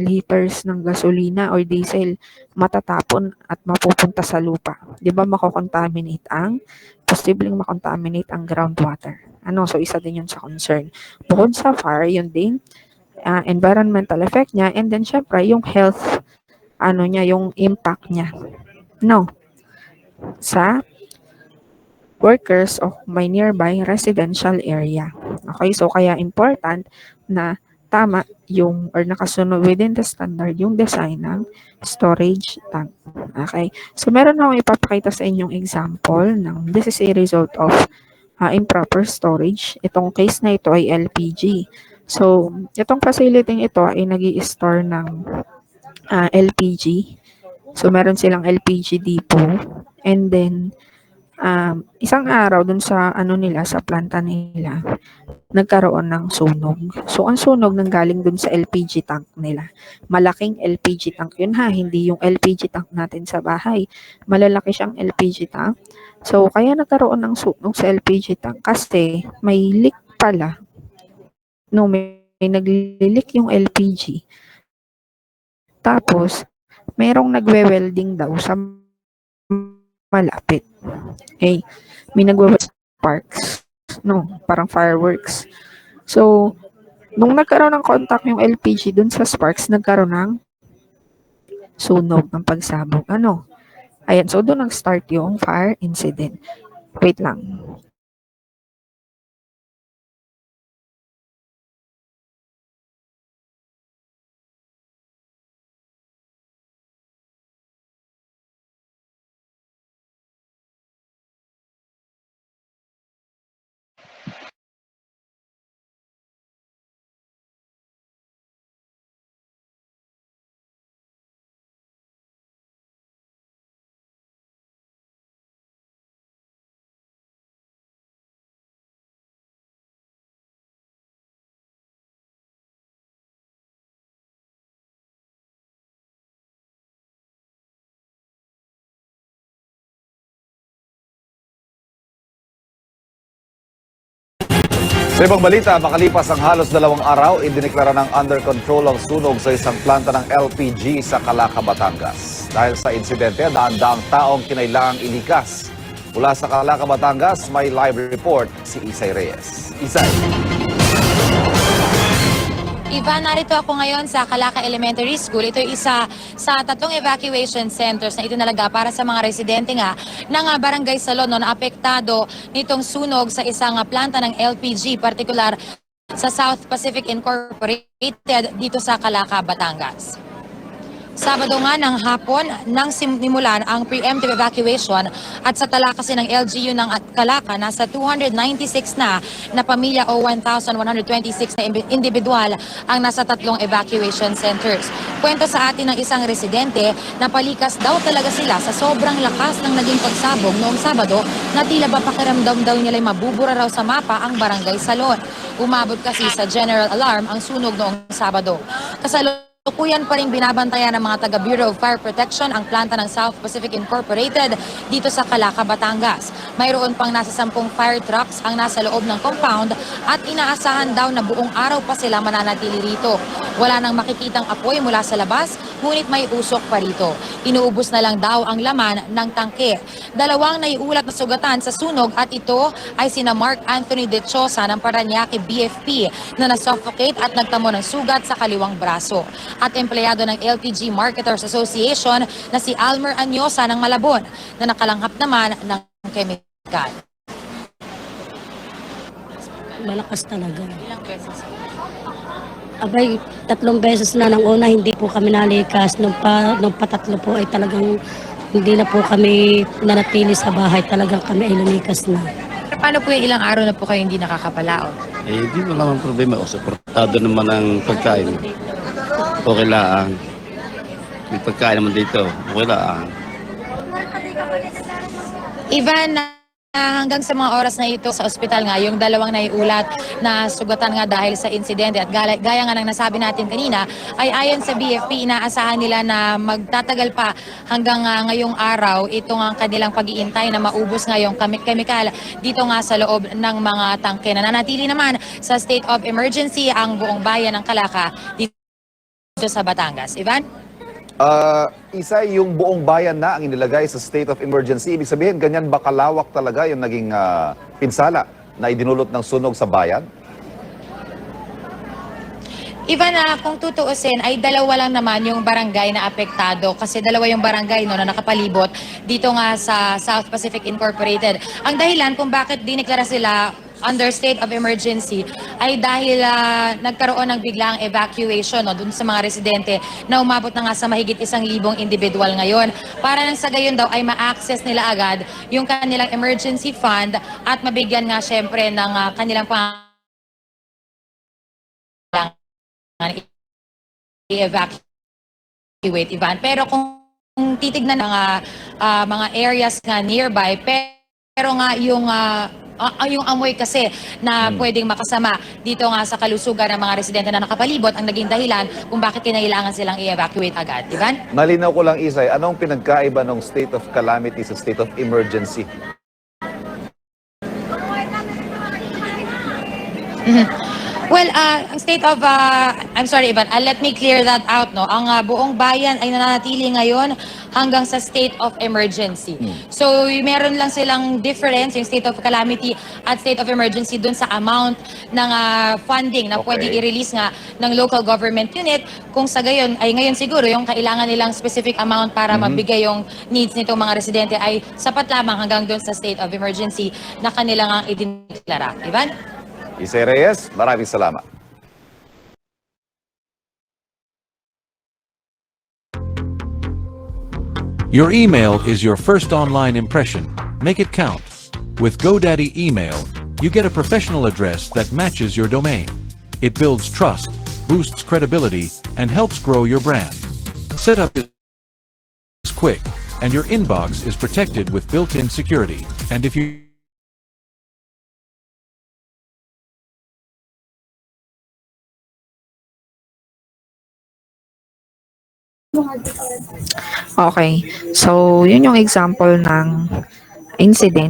liters ng gasolina or diesel matatapon at mapupunta sa lupa. 'Di ba posibleng makontaminate ang groundwater. So isa din 'yun sa concern. Bukod sa fire, 'yun din environmental effect niya, and then syempre yung health niya, yung impact niya no sa workers of my nearby residential area. Okay, so kaya important na tama yung or nakasunod within the standard yung design ng storage tank. Okay, so meron akong ipapakita sa inyong example ng this is a result of improper storage. Itong case na ito ay LPG. So, itong facility ito ay nag-i-store ng LPG. So, meron silang LPG depot. And then, isang araw dun sa sa planta nila, nagkaroon ng sunog. So, ang sunog nanggaling dun sa LPG tank nila. Malaking LPG tank yun hindi yung LPG tank natin sa bahay. Malalaki siyang LPG tank. So, kaya nagkaroon ng sunog sa LPG tank kasi may leak pala. May nagli-leak yung LPG. Tapos, merong nagwe-welding daw sa malapit. Okay? May sparks. Parang fireworks. So, nung nagkaroon ng contact yung LPG dun sa sparks, nagkaroon ng sunog ng pagsabog. Ayan, so doon nag-start yung fire incident. Wait lang. Sa ibang balita, makalipas ang halos 2 araw, idineklara ng under control ang sunog sa isang planta ng LPG sa Calaca, Batangas. Dahil sa insidente, daan-daang taong kinailangang ilikas. Mula sa Calaca, Batangas, may live report si Isay Reyes. Isay. Ivan, narito ako ngayon sa Calaca Elementary School. Ito ay isa sa 3 evacuation centers na itinalaga para sa mga residente ng Barangay Salon na apektado nitong sunog sa isang planta ng LPG, partikular sa South Pacific Incorporated dito sa Calaca, Batangas. Sabado nga ng hapon nang simulan ang preemptive evacuation at sa tala kasi ng LGU ng Calaca, nasa 296 na pamilya o 1,126 na individual ang nasa 3 evacuation centers. Kwento sa atin ng isang residente na palikas daw talaga sila sa sobrang lakas ng naging pagsabog noong Sabado na tila ba pakiramdam daw nila'y mabubura raw sa mapa ang Barangay Salon. Umabot kasi sa general alarm ang sunog noong Sabado. Kasalukuyan pa rin binabantayan ng mga taga Bureau of Fire Protection ang planta ng South Pacific Incorporated dito sa Calaca, Batangas. Mayroon pang nasa 10 fire trucks ang nasa loob ng compound at inaasahan daw na buong araw pa sila mananatili rito. Wala nang makikitang apoy mula sa labas, ngunit may usok pa rito. Inuubos na lang daw ang laman ng tangke. 2 naiulat na sugatan sa sunog at ito ay sina Mark Anthony De Chosa ng Parañaque BFP na nasuffocate at nagtamo ng sugat sa kaliwang braso. At empleyado ng LPG Marketers Association na si Almer Anyosa ng Malabon na nakalanghap naman ng kemikal. Malakas talaga. Ilang beses? Abay, 3 beses na nang una hindi po kami nalikas. Nung patatlo po ay talagang hindi na po kami nanatili sa bahay. Talagang kami ay lumikas na. Paano po yung ilang araw na po kayo hindi nakakapalaot? Di mo naman problema. O suportado naman ang pagkain. Okay lang. May pagkain naman dito. Okay lang. Ivan, hanggang sa mga oras na ito sa ospital yung 2 naiulat na sugatan dahil sa insidente at gaya nga ng nasabi natin kanina ay ayon sa BFP inaasahan nila na magtatagal pa hanggang ngayong araw itong ang kanilang pag-iintay na maubos yung kemikal dito sa loob ng mga tangke. Nananatili naman sa state of emergency ang buong bayan ng Calaca. sa Batangas. Ivan? Isa yung buong bayan na ang inilagay sa state of emergency. Ibig sabihin, ganyan ba kalawak talaga yung naging pinsala na idinulot ng sunog sa bayan? Ivan, kung tutuusin, ay dalawa lang naman yung barangay na apektado kasi dalawa yung barangay no, na nakapalibot dito nga sa South Pacific Incorporated. Ang dahilan kung bakit diniklara sila under state of emergency ay dahil nagkaroon ng biglang evacuation no, dun sa mga residente na umabot na nga sa mahigit 1,000 individual ngayon. Para nang sa gayon daw ay ma-access nila agad yung kanilang emergency fund at mabigyan nga syempre ng kanilang i-evacuate, Ivan. Pero kung titignan ng mga areas nga nearby, pero nga yung amoy kasi na pwedeng makasama dito nga sa kalusugan ng mga residente na nakapalibot ang naging dahilan kung bakit kinailangan silang i-evacuate agad. Ivan? Malinaw ko lang, Isay, anong pinagkaiba ng state of calamity sa state of emergency? Well, ang state of, I'm sorry Ivan, let me clear that out. No? Ang buong bayan ay nananatili ngayon hanggang sa state of emergency. So, meron lang silang difference, yung state of calamity at state of emergency dun sa amount ng funding na pwede i-release nga ng local government unit. Kung sa gayon, ay ngayon siguro yung kailangan nilang specific amount para mabigay yung needs nitong mga residente ay sapat lamang hanggang dun sa state of emergency na kanilang idineklara. Ivan? Isay Reyes, maraming salamat. Your email is your first online impression. Make it count. With GoDaddy Email, you get a professional address that matches your domain. It builds trust, boosts credibility, and helps grow your brand. Setup is quick, and your inbox is protected with built-in security. And if you Okay. So, yun yung example ng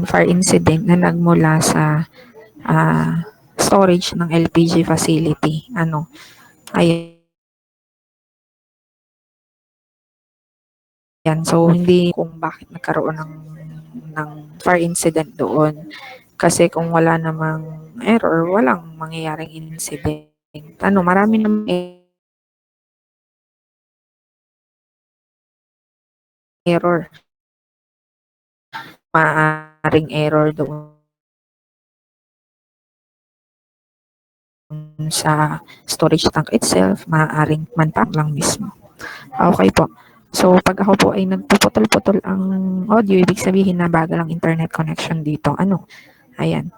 fire incident na nagmula sa storage ng LPG facility. Ayan. So, hindi kung bakit nagkaroon ng fire incident doon. Kasi kung wala namang error, walang mangyayaring incident. Marami namang error. Maaring error doon sa storage tank itself, maaaring manpack lang mismo. Okay po. So, pag ako po ay nagpuputol-putol ang audio, ibig sabihin na bagal ang internet connection dito. Ayan.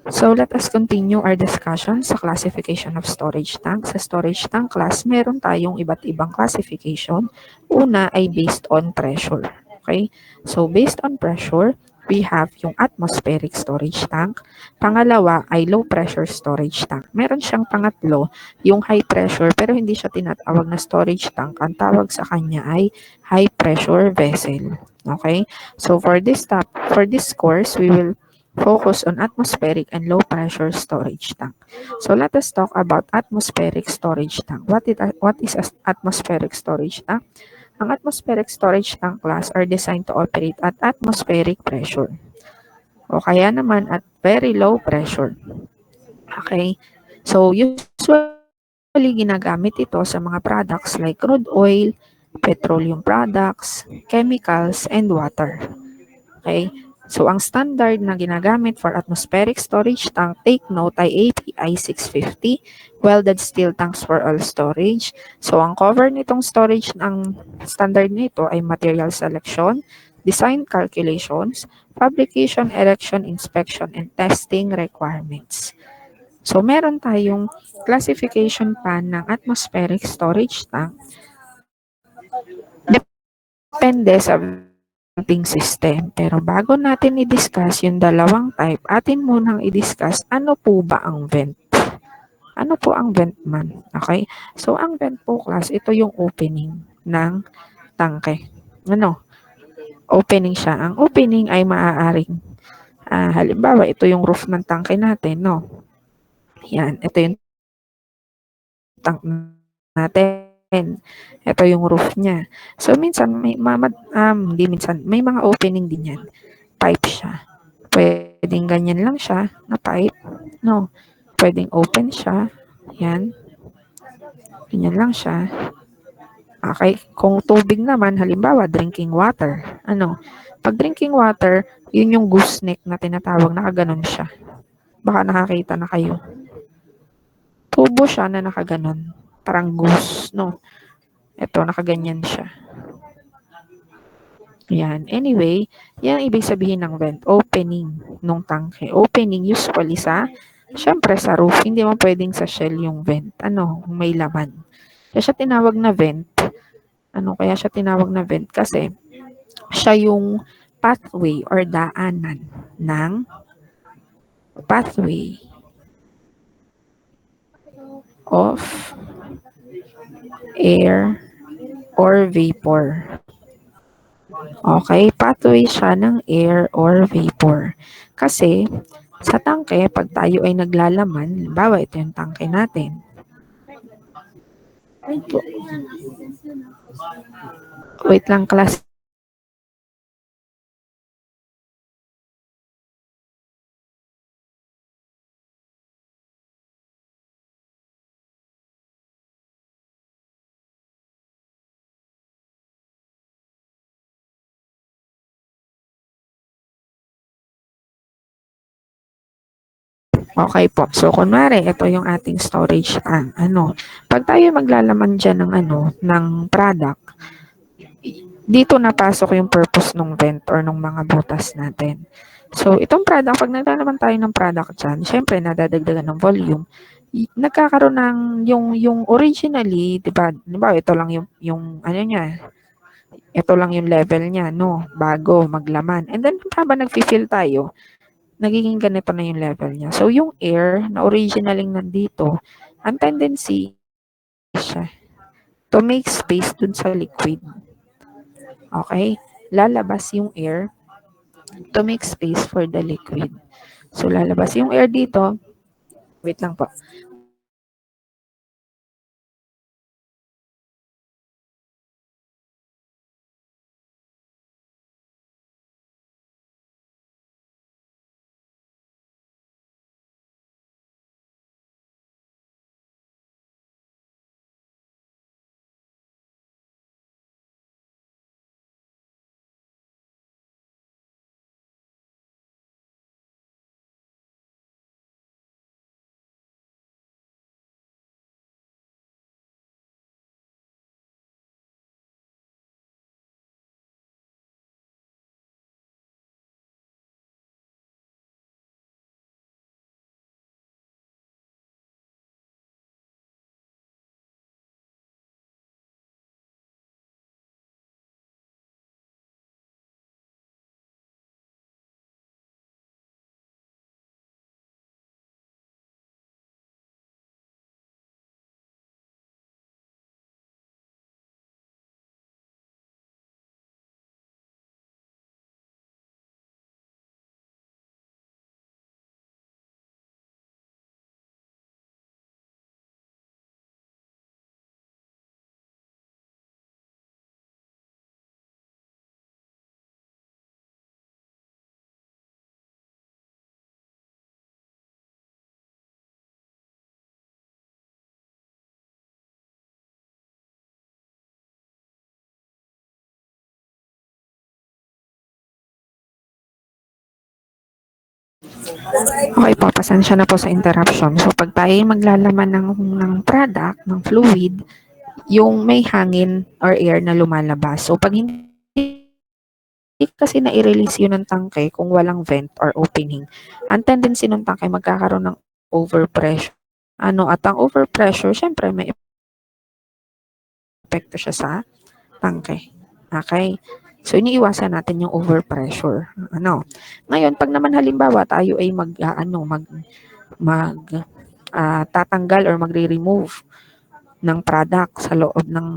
So, let us continue our discussion sa classification of storage tank. Sa storage tank class, meron tayong iba't ibang classification. Una ay based on pressure. Okay? So, based on pressure, we have yung atmospheric storage tank. Pangalawa ay low pressure storage tank. Meron siyang pangatlo, yung high pressure, pero hindi siya tinatawag na storage tank. Ang tawag sa kanya ay high pressure vessel. Okay? So, for this course, we will focus on atmospheric and low pressure storage tank. So let us talk about atmospheric storage tank. What is atmospheric storage tank? Ang atmospheric storage tank class are designed to operate at atmospheric pressure. O kaya naman at very low pressure. Okay? So usually ginagamit ito sa mga products like crude oil, petroleum products, chemicals, and water. Okay? So, ang standard na ginagamit for atmospheric storage tank, take note, ay API 650, welded steel tanks for all storage. So, ang cover nitong storage ng standard nito ay material selection, design calculations, fabrication, erection, inspection, and testing requirements. So, meron tayong classification pa ng atmospheric storage tank. Depende sa ating system. Pero bago natin i-discuss yung dalawang type, atin munang i-discuss ano po ba ang vent. Ano po ang vent man? Okay? So, ang vent po class, ito yung opening ng tangke. Opening siya. Ang opening ay maaaring, halimbawa, ito yung roof ng tangke natin, no? Yan. Ito yung tank natin. Ito yung roof niya. So, minsan, hindi minsan, may mga opening din yan. Pipe siya. Pwedeng ganyan lang siya, na pipe. No. Pwedeng open siya. Yan. Ganyan lang siya. Okay. Kung tubig naman, halimbawa, drinking water. Pag drinking water, yun yung gooseneck na tinatawag, nakaganon siya. Baka nakakita na kayo. Tubo siya na nakaganon. Parang goose, no? Ito, nakaganyan siya. Yan. Anyway, yan ang ibig sabihin ng vent. Opening nung tangke. Opening usually syempre sa roof. Hindi mo pwedeng sa shell yung vent. May laman. Kaya siya tinawag na vent. Kaya siya tinawag na vent? Kasi siya yung pathway or daanan ng pathway of air or vapor. Okay, pathway siya ng air or vapor. Kasi sa tangke, pag tayo ay naglalaman, halimbawa ito yung tangke natin. Wait lang, class. Okay po. So, kunwari, ito yung ating storage tank. Pag tayo maglalaman dyan ng product, dito napasok yung purpose ng vent or ng mga butas natin. So, itong product, pag naglalaman tayo ng product dyan, syempre, nadadagdagan ng volume. Nagkakaroon ng, yung originally, diba, ito lang yung niya, ito lang yung level niya, no? Bago maglaman. And then, habang nag-fill tayo, nagiging ganito na yung level niya. So, yung air na originally nandito, ang tendency siya to make space dun sa liquid. Okay? Lalabas yung air to make space for the liquid. So, lalabas yung air dito. Wait lang po. Okay po, pasensya na po sa interruption. So, pag tayo maglalaman ng product, ng fluid, yung may hangin or air na lumalabas. So, pag hindi kasi na-release yun ng tangke kung walang vent or opening, ang tendency ng tangke magkakaroon ng overpressure. At ang overpressure, syempre may epekto siya sa tangke. Okay? So, iniiwasan natin yung overpressure. Ngayon, pag naman halimbawa tayo ay tatanggal or magre-remove ng product sa loob ng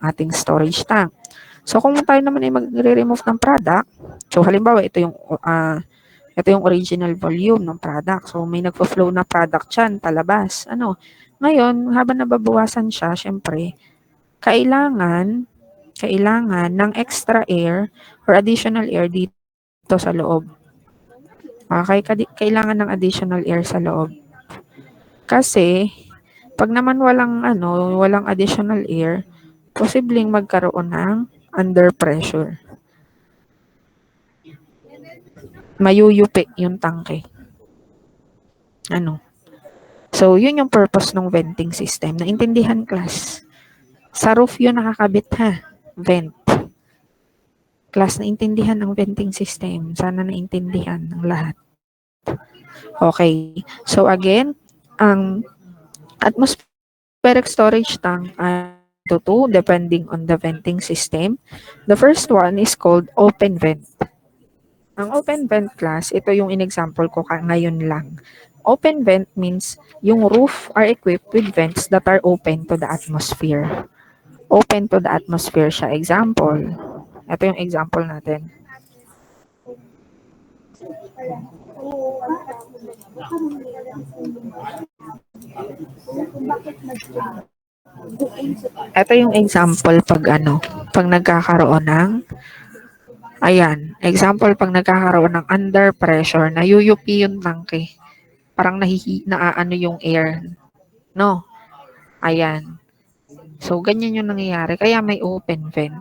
ating storage tank. So, kung tayo naman ay magre-remove ng product, so halimbawa ito yung original volume ng product. So, may nagpo-flow na product dyan, palabas. Ngayon, habang nababawasan siya, syempre, kailangan ng extra air or additional air dito sa loob. Okay, kailangan ng additional air sa loob. Kasi, pag naman walang additional air, posibleng magkaroon ng under pressure. Mayuyupi yung tangke. So, yun yung purpose ng venting system. Naintindihan, class? Sa roof yun nakakabit, ha? Vent. Class, naintindihan ang venting system. Sana naintindihan ng lahat. Okay. So, again, ang atmospheric storage tank ay two, depending on the venting system. The first one is called open vent. Ang open vent, class, ito yung in-example ko ngayon lang. Open vent means yung roof are equipped with vents that are open to the atmosphere. Open to the atmosphere siya. Example. Ito yung example natin. Ito yung example pag nagkakaroon ng example pag nagkakaroon ng under pressure, nayuyupi yung tangke. Parang naaano yung air. No? Ayan. So, ganyan yung nangyayari. Kaya may open vent.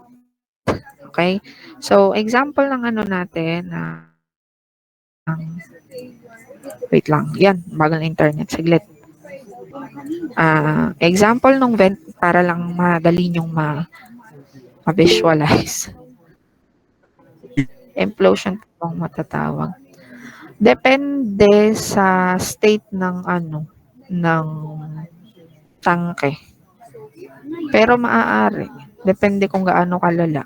Okay? So, example ng natin, wait lang. Yan, bagang internet. Saglit. Example ng vent para lang madali nyong ma-visualize. Implosion po ang matatawag. Depende sa state ng tangke. Pero maaari. Depende kung gaano kalala.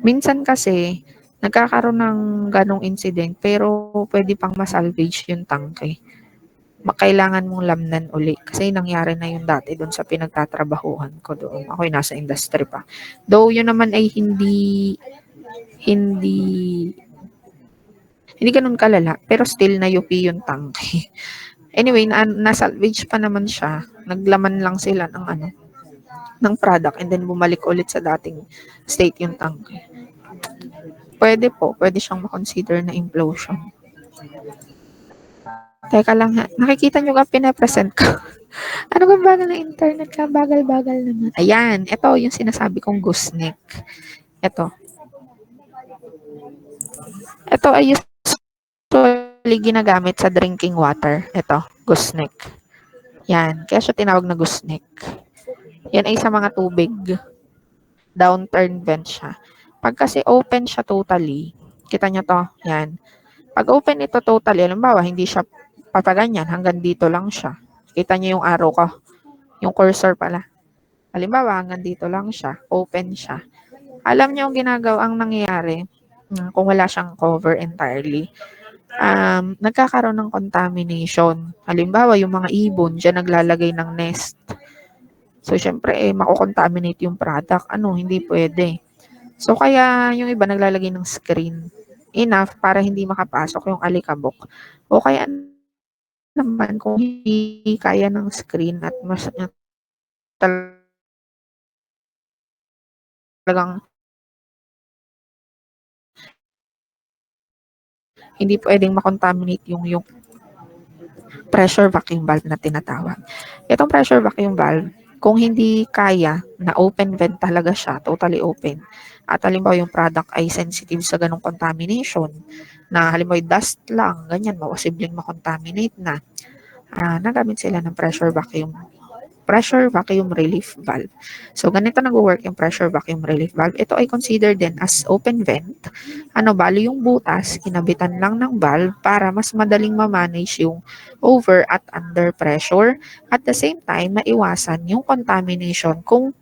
Minsan kasi, nagkakaroon ng ganong incident, pero pwede pang masalvage yung tangke. Kailangan mong lamnan uli. Kasi nangyari na yung dati doon sa pinagtatrabahuhan ko doon. Ako'y nasa industry pa. Though yun naman ay hindi ganun kalala, pero still nayupi yung tangke. Anyway, na-salvage pa naman siya. Naglaman lang sila ng product and then bumalik ulit sa dating state yung tangke. Pwede siyang makonsider na implosion. Teka lang ha, nakikita nyo ka pinapresent ko. Ano ba bagal ng internet ka? Bagal-bagal naman. Ayan, ito yung sinasabi kong gooseneck. Ito ay usually ginagamit sa drinking water. Ito, gooseneck. Yan, kaya siya tinawag na gooseneck. Yan ay sa mga tubig. Downturn vent siya. Pag kasi open siya totally, kita nyo to, yan. Pag open ito totally, halimbawa, hindi siya papaganyan, hanggang dito lang siya. Kita nyo yung arrow ko, yung cursor pala. Halimbawa, hanggang dito lang siya, open siya. Alam nyo ang ginagawa, ang nangyayari, kung wala siyang cover entirely, nagkakaroon ng contamination. Halimbawa, yung mga ibon, dyan naglalagay ng nest. So, syempre, makukontaminate yung product. Hindi pwede. So, kaya yung iba naglalagay ng screen enough para hindi makapasok yung alikabok. O kaya naman, kung hindi kaya ng screen at mas talagang hindi pwedeng makontaminate yung pressure vacuum valve na tinatawag. Itong pressure vacuum valve, kung hindi kaya na open vent talaga siya, totally open, at halimbawa yung product ay sensitive sa ganong contamination, na halimbawa dust lang, ganyan, posibleng makontaminate na, nagamit sila ng pressure vacuum relief valve. So, ganito nag-work yung pressure vacuum relief valve. Ito ay considered din as open vent. Bali yung butas, kinabitan lang ng valve para mas madaling ma-manage yung over at under pressure. At the same time, maiwasan yung contamination kung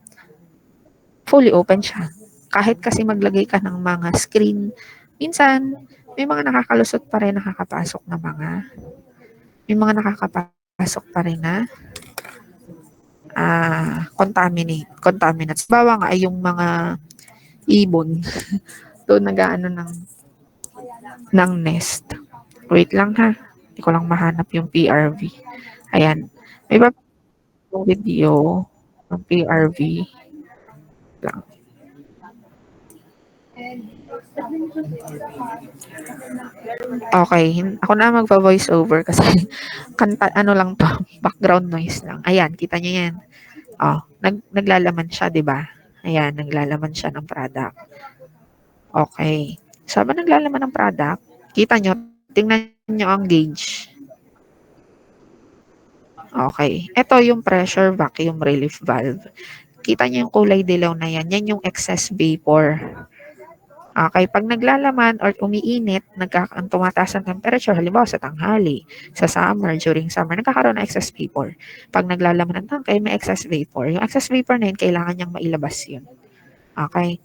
fully open siya. Kahit kasi maglagay ka ng mga screen, minsan, may mga nakakalusot pa rin nakakapasok na contaminants. Bawa nga ay yung mga ibon doon nag-aano ng nest. Wait lang ha. Hindi ko lang mahanap yung PRV. Ayan. May video ng PRV. lang. Okay, ako na magpa-voice over kasi kanta, ano lang to, background noise lang. Ayan, kita niyo yan. Oh, naglalaman siya, 'di ba? Ayan, naglalaman siya ng product. Okay. So, habang naglalaman ng product, kita nyo, tingnan nyo ang gauge. Okay. Ito yung pressure vacuum relief valve. Kita nyo yung kulay dilaw na yan. Yan yung excess vapor. Okay. Pag naglalaman or umiinit, tumataas ang temperature, halimbawa sa tanghali, sa summer, during summer, nagkakaroon ng excess vapor. Pag naglalaman ng tangkay, may excess vapor. Yung excess vapor na yun, kailangan niyang mailabas yun. Okay.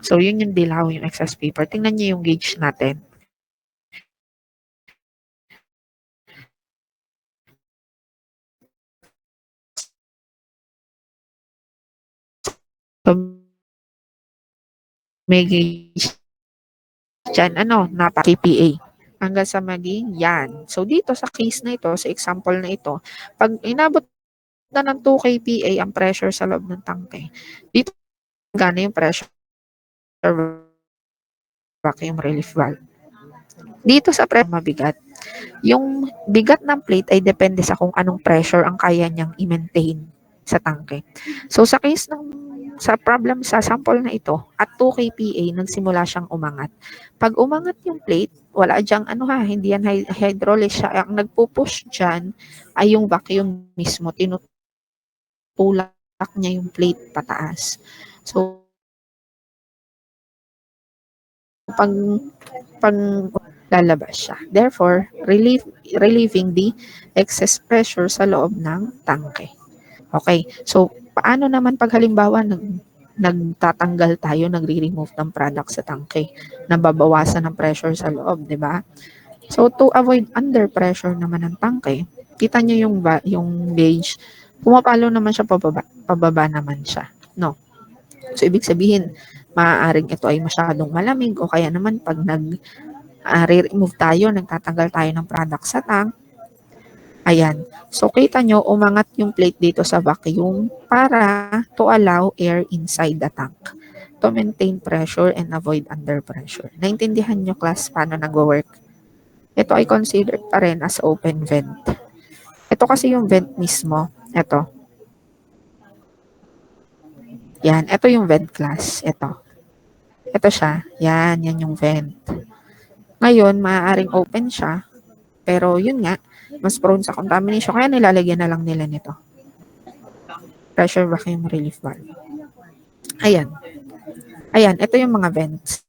So, yun yung dilaw, yung excess vapor. Tingnan nyo yung gauge natin. So, may gauge dyan, KPA. Hanggang sa maging yan. So, dito sa case na ito, sa example na ito, pag inabot na ng 2 kPa ang pressure sa loob ng tangke, dito gana yung pressure vacuum relief valve. Dito sa pressure mabigat. Yung bigat ng plate ay depende sa kung anong pressure ang kaya niyang i-maintain sa tangke. So, sa problem sa sample na ito, at 2 kPa, nagsimula siyang umangat. Pag umangat yung plate, wala dyang hindi yan hydraulic siya. Ang nagpo-push dyan ay yung vacuum mismo. Tinutulak niya yung plate pataas. So, pag lalabas siya. Therefore, relieving the excess pressure sa loob ng tangke. Okay. So, paano naman pag halimbawa nagtatanggal tayo, nagre-remove ng product sa tangke, nababawasan ng pressure sa loob, di ba? So, to avoid under pressure naman ng tangke, kita nyo yung gauge, pumapalo naman siya pababa naman siya. No? So, ibig sabihin, maaaring ito ay masyadong malamig o kaya naman pag re-remove tayo, nagtatanggal tayo ng product sa tank, ayan. So, kita nyo, umangat yung plate dito sa vacuum para to allow air inside the tank to maintain pressure and avoid under pressure. Naintindihan nyo, class, paano nag-work? Ito ay considered pa rin as open vent. Ito kasi yung vent mismo. Ito. Yan. Ito yung vent, class. Ito siya. Yan yung vent. Ngayon, maaaring open siya. Pero yun nga, mas prone sa contamination. Kaya nilalagyan na lang nila nito. Pressure vacuum relief valve. Ayan. Ayan, ito yung mga vents.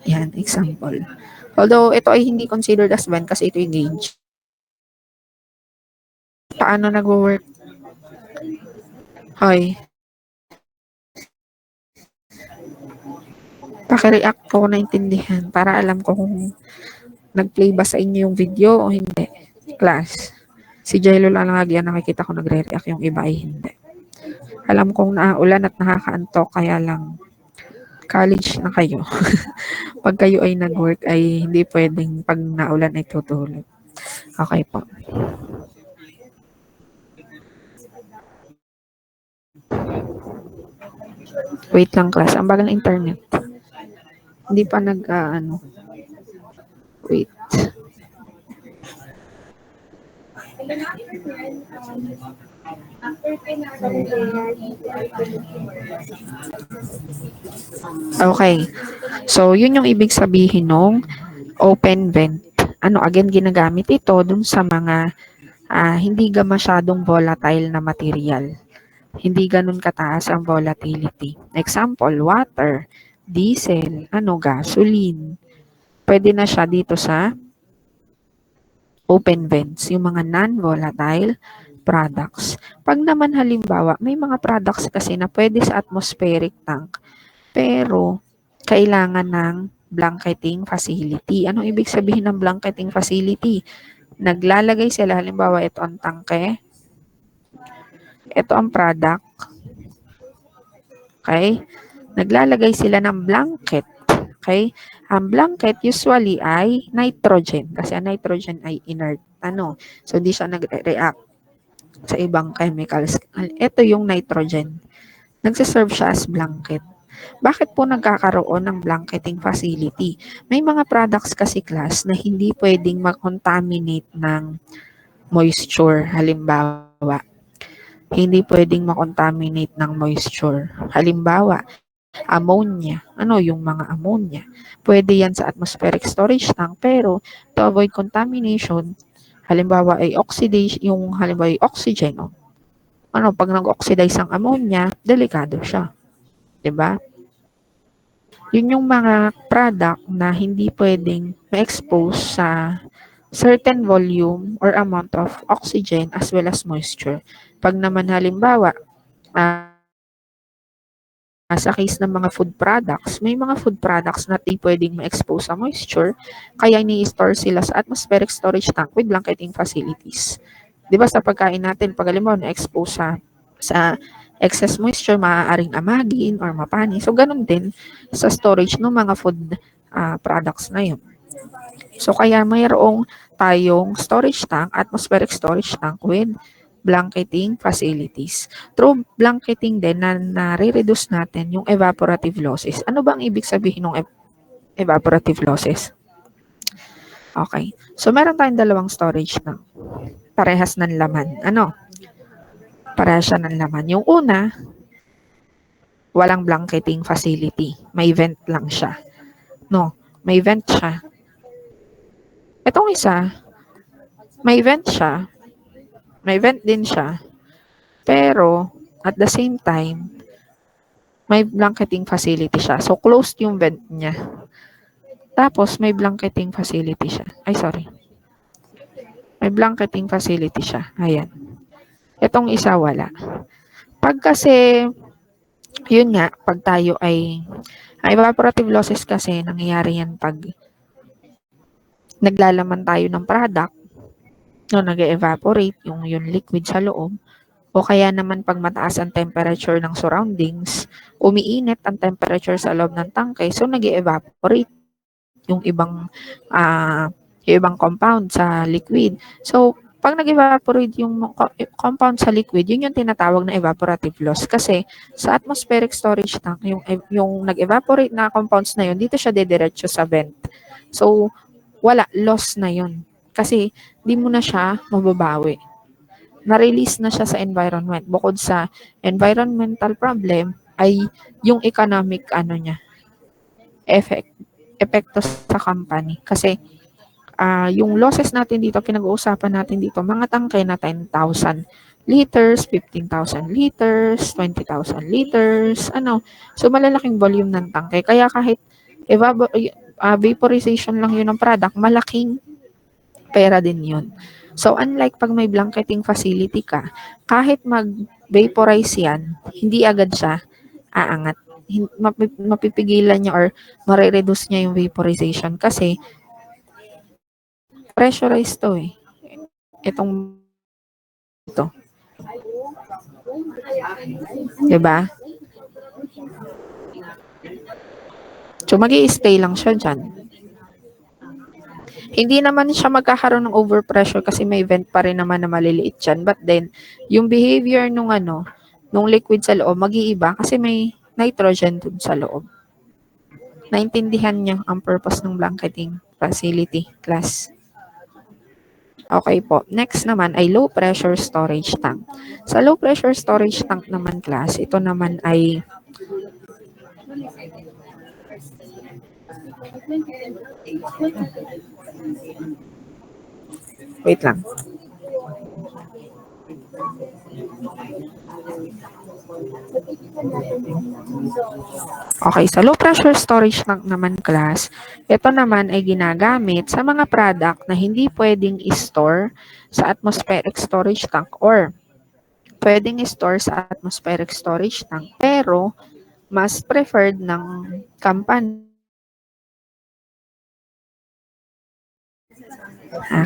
Ayan, example. Although, ito ay hindi considered as vent kasi ito yung gauge. Paano nag-work? Hoy. Paki-react ko naintindihan para alam ko kung nag-play ba sa inyo yung video o hindi. Class. Si Jello lang lagi yan nakikita ko nagre-react, yung iba ay hindi. Alam kong naulan at nakakaantok, kaya lang college na kayo. Pag kayo ay nag-work ay hindi pwedeng pag naulan ay tutulog. Okay po. Wait lang, class. Ang bagal ng internet. Hindi pa wait. Okay. So, yun yung ibig sabihin ng open vent. Again, ginagamit ito dun sa mga hindi masyadong volatile na material. Hindi ganun kataas ang volatility. Example, water, diesel, gasoline. Pwede na siya dito sa open vents, yung mga non-volatile products. Pag naman halimbawa, may mga products kasi na pwede sa atmospheric tank, pero kailangan ng blanketing facility. Anong ibig sabihin ng blanketing facility? Naglalagay sila, halimbawa ito ang tangke, ito ang product, okay? Naglalagay sila ng blanket, okay? Ang blanket usually ay nitrogen kasi ang nitrogen ay inert. So, di siya nagre-react. sa ibang chemicals. Ito yung nitrogen. Nagsiserve siya as blanket. Bakit po nagkakaroon ng blanketing facility? May mga products kasi class na hindi pwedeng mag-contaminate ng moisture. Halimbawa, hindi pwedeng makontaminate ng moisture. Halimbawa, ammonia. Ano yung mga ammonia? Pwede yan sa atmospheric storage tank pero to avoid contamination, halimbawa ay oxidation, yung halimbawa ay oxygen. Ano, pag nag-oxidize ang ammonia, delikado siya. 'Di ba? Yun yung mga product na hindi pwedeng ma-expose sa certain volume or amount of oxygen as well as moisture. Pag naman halimbawa, sa case ng mga food products, may mga food products na di pwedeng ma-expose sa moisture, kaya ni-store sila sa atmospheric storage tank with blanketing facilities. Di ba sa pagkain natin, pag alam mo, na-expose sa excess moisture, maaaring amagin or mapani. So, ganun din sa storage ng mga food products na yun. So, kaya mayroong tayong storage tank, atmospheric storage tank with blanketing facilities. Through blanketing din, nare-reduce natin yung evaporative losses. Ano bang ibig sabihin ng evaporative losses? Okay. So, meron tayong dalawang storage tank. Parehas ng laman. Ano? Parehas siya ng laman. Yung una, walang blanketing facility. May vent lang siya. No, may vent siya. Itong isa, may vent siya. May vent din siya. Pero, at the same time, may blanketing facility siya. So, closed yung vent niya. Tapos, may blanketing facility siya. Ay, sorry. May blanketing facility siya. Ayan. Itong isa, wala. Pag kasi, yun nga, pag tayo ay evaporative losses kasi, nangyayari yan pag naglalaman tayo ng product, no, nag-evaporate yung liquid sa loob, o kaya naman pag mataas ang temperature ng surroundings, umiinit ang temperature sa loob ng tangke, so nag-evaporate yung ibang compound sa liquid. So, pag nag-evaporate yung compound sa liquid, yun yung tinatawag na evaporative loss. Kasi sa atmospheric storage tank, yung nag-evaporate na compounds na yun, dito siya dediretso sa vent. So, wala, loss na yun. Kasi di mo na siya mababawi. Na-release na siya sa environment. Bukod sa environmental problem, ay yung economic epekto sa company. Kasi yung losses natin dito, pinag-uusapan natin dito, mga tangke na 10,000 liters, 15,000 liters, 20,000 liters, So, malalaking volume ng tangke. Kaya kahit vaporization lang yun ng product, malaking pera din yun. So, unlike pag may blanketing facility ka, kahit mag-vaporize yan, hindi agad siya aangat. Mapipigilan niya or marireduce niya yung vaporization kasi pressurized to eh. Ito. Diba? So, magi-stay lang siya dyan. Hindi naman siya magkakaroon ng overpressure kasi may vent pa rin naman na maliliit dyan. But then, yung behavior nung liquid sa loob, mag-iiba kasi may nitrogen dun sa loob. Naintindihan niyo ang purpose ng blanketing facility, class. Okay po. Next naman ay low pressure storage tank. Sa low pressure storage tank naman, class, ito naman ay wait lang. Okay, sa low pressure storage tank naman, class, ito naman ay ginagamit sa mga product na hindi pwedeng i-store sa atmospheric storage tank or pwedeng i-store sa atmospheric storage tank pero mas preferred ng company.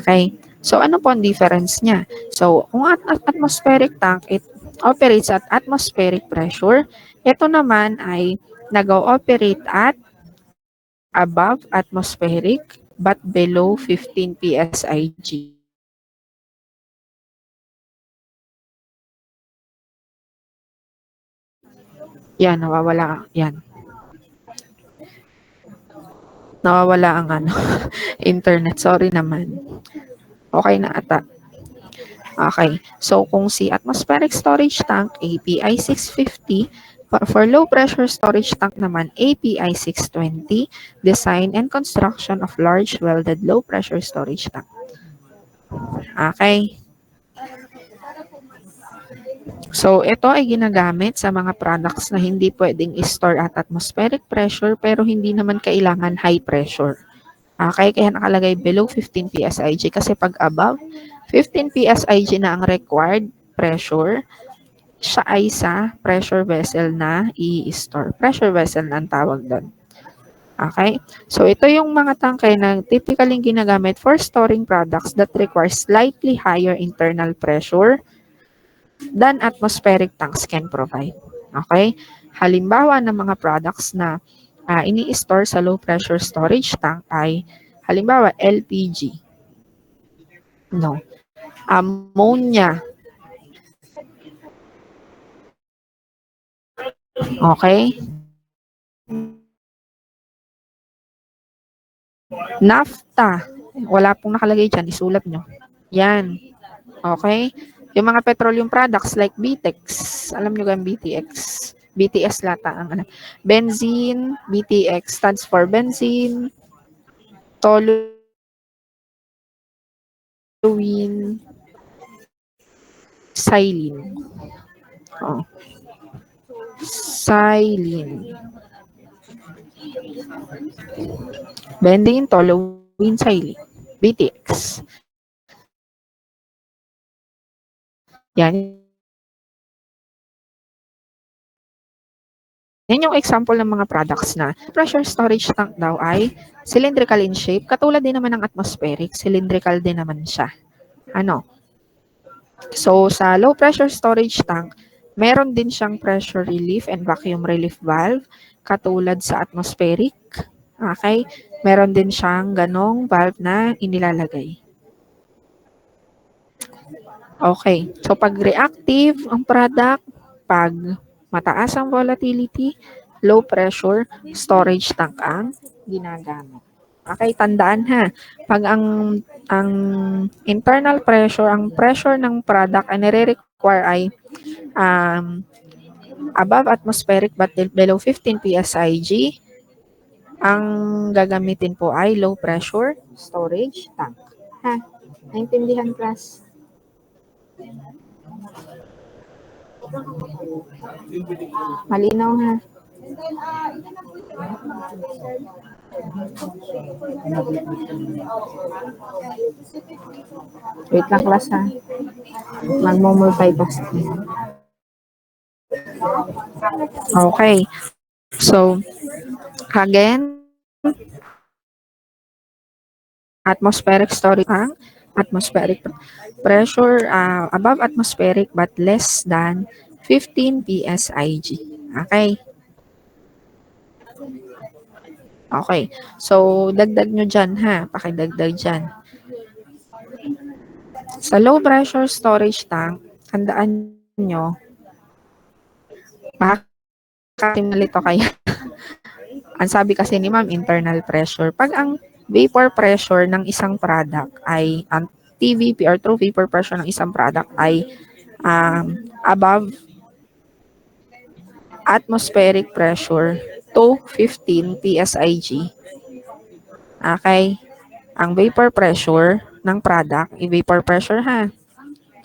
Okay. So, ano po ang difference niya? So, kung atmospheric tank, it operates at atmospheric pressure. Ito naman ay nag-ooperate at above atmospheric but below 15 psig. Yan, nawawala. Yan. Nawawala ang ano, internet. Sorry naman. Okay na ata. Okay. So, kung si atmospheric storage tank, API 650, for low pressure storage tank naman, API 620, design and construction of large welded low pressure storage tank. Okay. So, ito ay ginagamit sa mga products na hindi pwedeng i-store at atmospheric pressure pero hindi naman kailangan high pressure. Okay, kaya nakalagay below 15 PSIG kasi pag above 15 PSIG na ang required pressure, siya ay sa pressure vessel na i-store. Pressure vessel na ang tawag doon. Okay? So, ito yung mga tangkay na typically ginagamit for storing products that require slightly higher internal pressure than atmospheric tanks can provide. Okay? Halimbawa ng mga products na ini-store sa low pressure storage tank ay halimbawa LPG, no, ammonia, okay, naphtha, wala pong nakalagay dyan, isulat nyo. Yan, okay. Yung mga petroleum products like BTEX, alam nyo gan BTX, BTS lata ang ano. Benzene, BTX stands for benzene, toluene, xylene. Oh. Xylene. Benzene, toluene, xylene. BTX. Yan. Yan yung example ng mga products na pressure storage tank daw ay cylindrical in shape. Katulad din naman ng atmospheric, cylindrical din naman siya. Ano? So, sa low pressure storage tank, meron din siyang pressure relief and vacuum relief valve. Katulad sa atmospheric. Okay? Meron din siyang ganong valve na inilalagay. Okay. So, pag reactive ang product, pag mataas ang volatility, low pressure, storage tank ang ginagamit. Okay, tandaan ha. Pag ang internal pressure, ang pressure ng product ay nire-require ay above atmospheric but below 15 PSIG, ang gagamitin po ay low pressure storage tank. Ha? Naintindihan, class? Malinaw ha. Wait lang, class ha. Magmo-multitask. Okay. So, again, atmospheric storage tank, atmospheric pressure above atmospheric but less than 15 PSIG. Okay. Okay. So, dagdag nyo dyan ha. Pakidagdag dyan. Sa low pressure storage tank, tandaan nyo, nalito kayo. Ang sabi kasi ni ma'am, internal pressure. Pag ang vapor pressure ng isang product ay, ang TVP or true vapor pressure ng isang product ay above atmospheric pressure to 15 PSIG. Okay? Ang vapor pressure ng product, i-vapor pressure ha,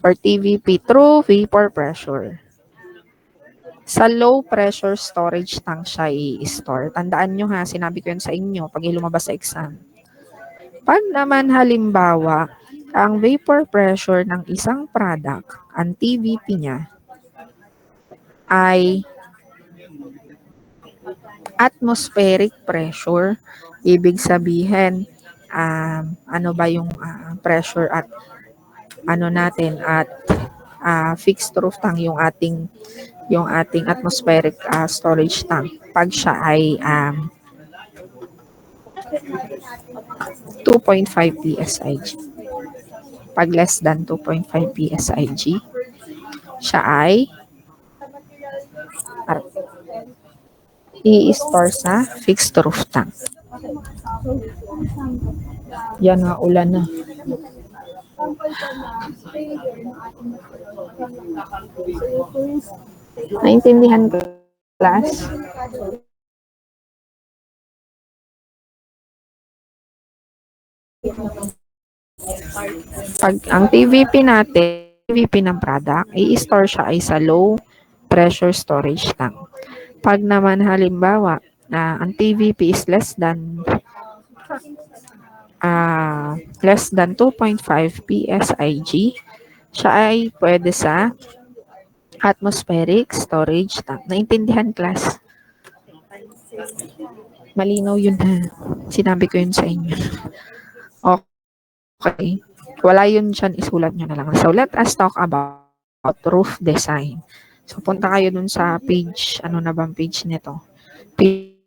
or TVP, true vapor pressure. Sa low pressure storage tank siya i-store. Tandaan nyo ha, sinabi ko yun sa inyo pag lumabas sa exam. Pag naman halimbawa, ang vapor pressure ng isang product, ang TVP niya, ay atmospheric pressure, ibig sabihin, ano ba yung pressure at ano natin at fixed roof tank yung ating atmospheric storage tank. Pag siya ay 2.5 PSIG. Pag less than 2.5 PSIG, siya ay i-store sa fixed roof tank. Yan nga, ulan na. Naintindihan ko, class? Pag ang TVP natin, TVP ng product, i-store siya ay sa low pressure storage tank. Pag naman halimbawa na ang TVP is less than 2.5 PSIG, siya ay pwede sa atmospheric storage tank. Naintindihan, class? Malinaw yun ha. Sinabi ko yun sa inyo. Okay. Wala yun dyan, isulat nyo na lang. So, let us talk about roof design. So, punta kayo dun sa page, ano na bang page nito? Page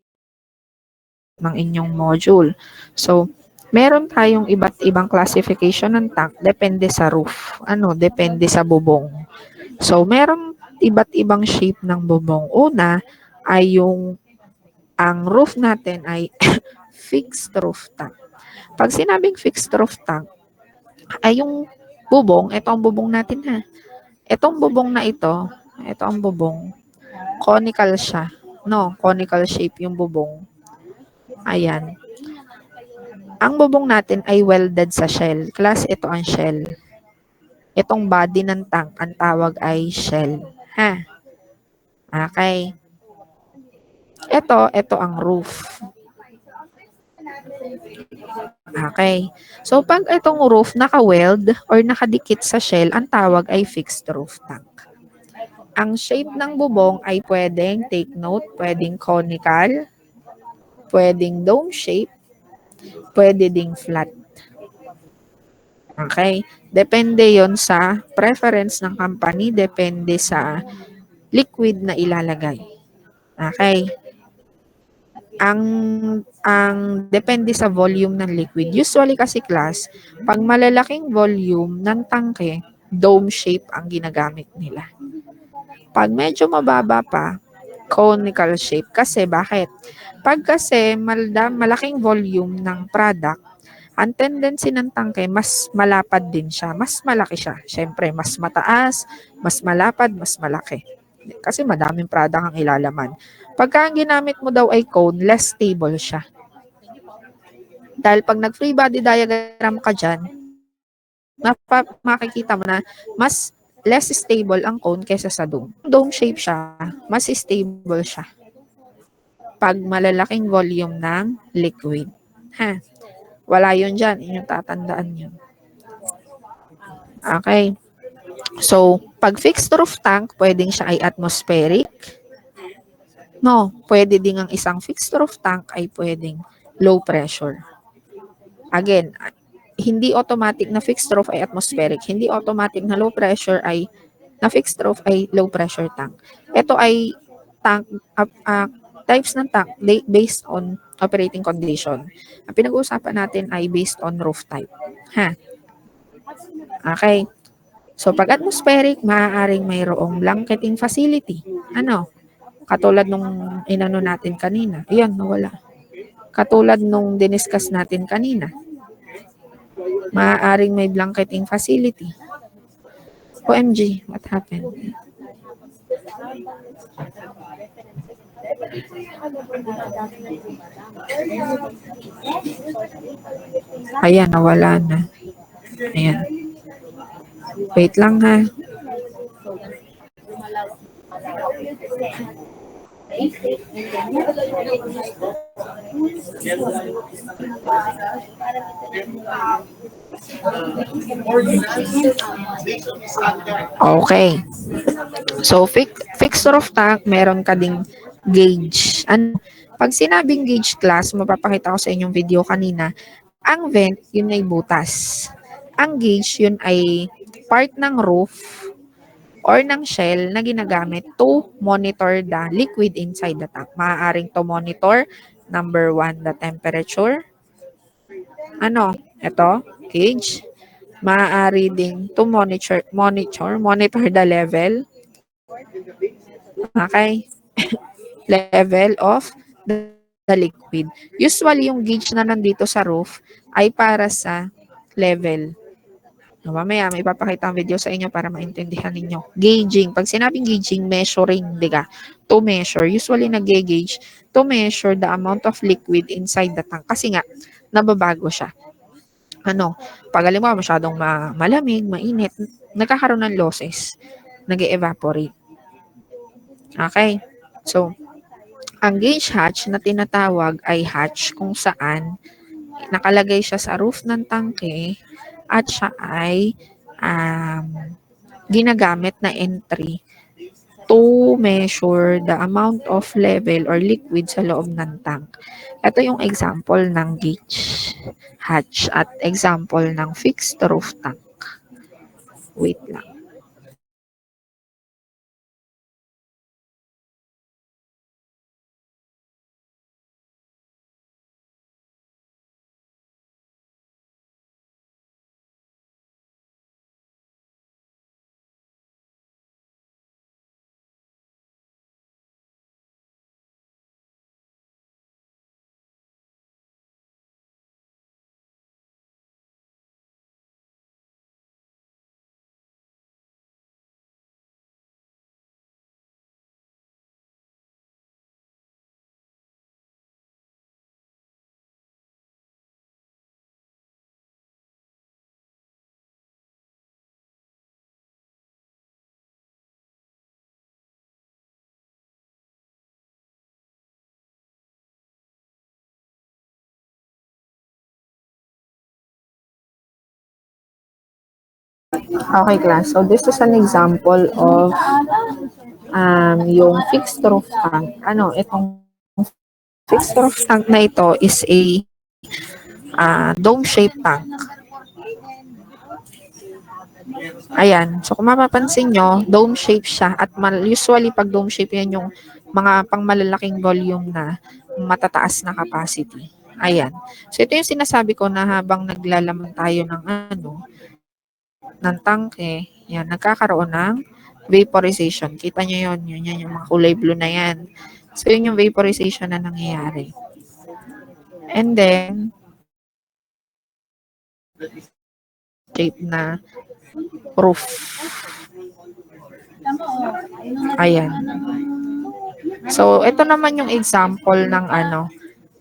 ng inyong module. So, meron tayong iba't ibang classification ng tank, depende sa roof. Depende sa bubong. So, meron iba't ibang shape ng bubong. Una, ay ang roof natin ay fixed roof tank. Pag sinabing fixed roof tank, ay yung bubong, ito ang bubong natin ha. Itong bubong na ito ang bubong. Conical siya. No, conical shape yung bubong. Ayan. Ang bubong natin ay welded sa shell. Class, ito ang shell. Itong body ng tank, ang tawag ay shell. Ha? Okay. Ito ang roof. Okay. So, pag itong roof naka-weld or nakadikit sa shell, ang tawag ay fixed roof tank. Ang shape ng bubong ay pwedeng, take note, pwedeng conical, pwedeng dome shape, pwede ding flat. Okay? Depende yon sa preference ng company, depende sa liquid na ilalagay. Okay? Ang depende sa volume ng liquid. Usually kasi, class, pag malalaking volume ng tangke, dome shape ang ginagamit nila. Pag medyo mababa pa, conical shape. Kasi bakit? Pag kasi malaking volume ng product, ang tendency ng tangke, mas malapad din siya. Mas malaki siya. Siyempre, mas mataas, mas malapad, mas malaki. Kasi madaming product ang ilalaman. Pagka ang ginamit mo daw ay cone, less stable siya. Dahil pag nag-free body diagram ka dyan, makikita mo na mas less stable ang cone kaysa sa dome. Dome shape siya, mas stable siya. Pag malalaking volume ng liquid. Ha? Wala yun dyan. Inyong tatandaan yun. Okay. So, pag fixed roof tank, pwedeng siya ay atmospheric. No, pwede din ang isang fixed roof tank ay pwedeng low pressure. Again, hindi automatic na fixed roof ay atmospheric. Hindi automatic na low pressure ay na fixed roof ay low pressure tank. Ito ay tank types ng tank based on operating condition. Ang pinag-uusapan natin ay based on roof type. Ha? Okay. So, pag atmospheric, maaaring mayroong blanketing facility. Katulad nung inano natin kanina. Ayan, nawala. Katulad nung diniscuss natin kanina. Maaaring may blanketing facility. OMG, what happened? Ayan, nawala na. Ayan. Wait lang ha. Okay. So, fixed roof tank, meron ka ding gauge. Pag sinabing gauge, class, mapapakita ko sa inyong video kanina, ang vent, yun ay butas. Ang gauge, yun ay part ng roof or ng shell na ginagamit to monitor the liquid inside the tank. Maaaring to monitor, number 1, the temperature. Ito, gauge. Maaari ding to monitor the level. Okay? level of the liquid. Usually, yung gauge na nandito sa roof ay para sa level. No, mamaya may ipapakita ang video sa inyo para maintindihan ninyo. Gauging. Pag sinabing gauging, measuring, diga? To measure. Usually nag-gauge to measure the amount of liquid inside the tank. Kasi nga, nababago siya. Ano, pag alam mo, masyadong malamig, mainit, nagkakaroon ng losses. Nag-evaporate. Okay? So, ang gauge hatch na tinatawag ay hatch kung saan nakalagay siya sa roof ng tangke at siya ay ginagamit na entry to measure the amount of level or liquid sa loob ng tank. Ito yung example ng gauge hatch at example ng fixed roof tank. Wait lang. Okay, class. So, this is an example of yung fixed roof tank. Itong fixed roof tank na ito is a dome-shaped tank. Ayan. So, kung mapapansin nyo, dome-shaped siya. At usually, pag dome-shaped yan yung mga pangmalalaking volume na matataas na capacity. Ayan. So, ito yung sinasabi ko na habang naglalaman tayo ng tangke, yan, nagkakaroon ng vaporization. Kita nyo yun, yan yung mga kulay blue na yan. So, yun yung vaporization na nangyayari. And then, shape na roof. Ayan. So, ito naman yung example ng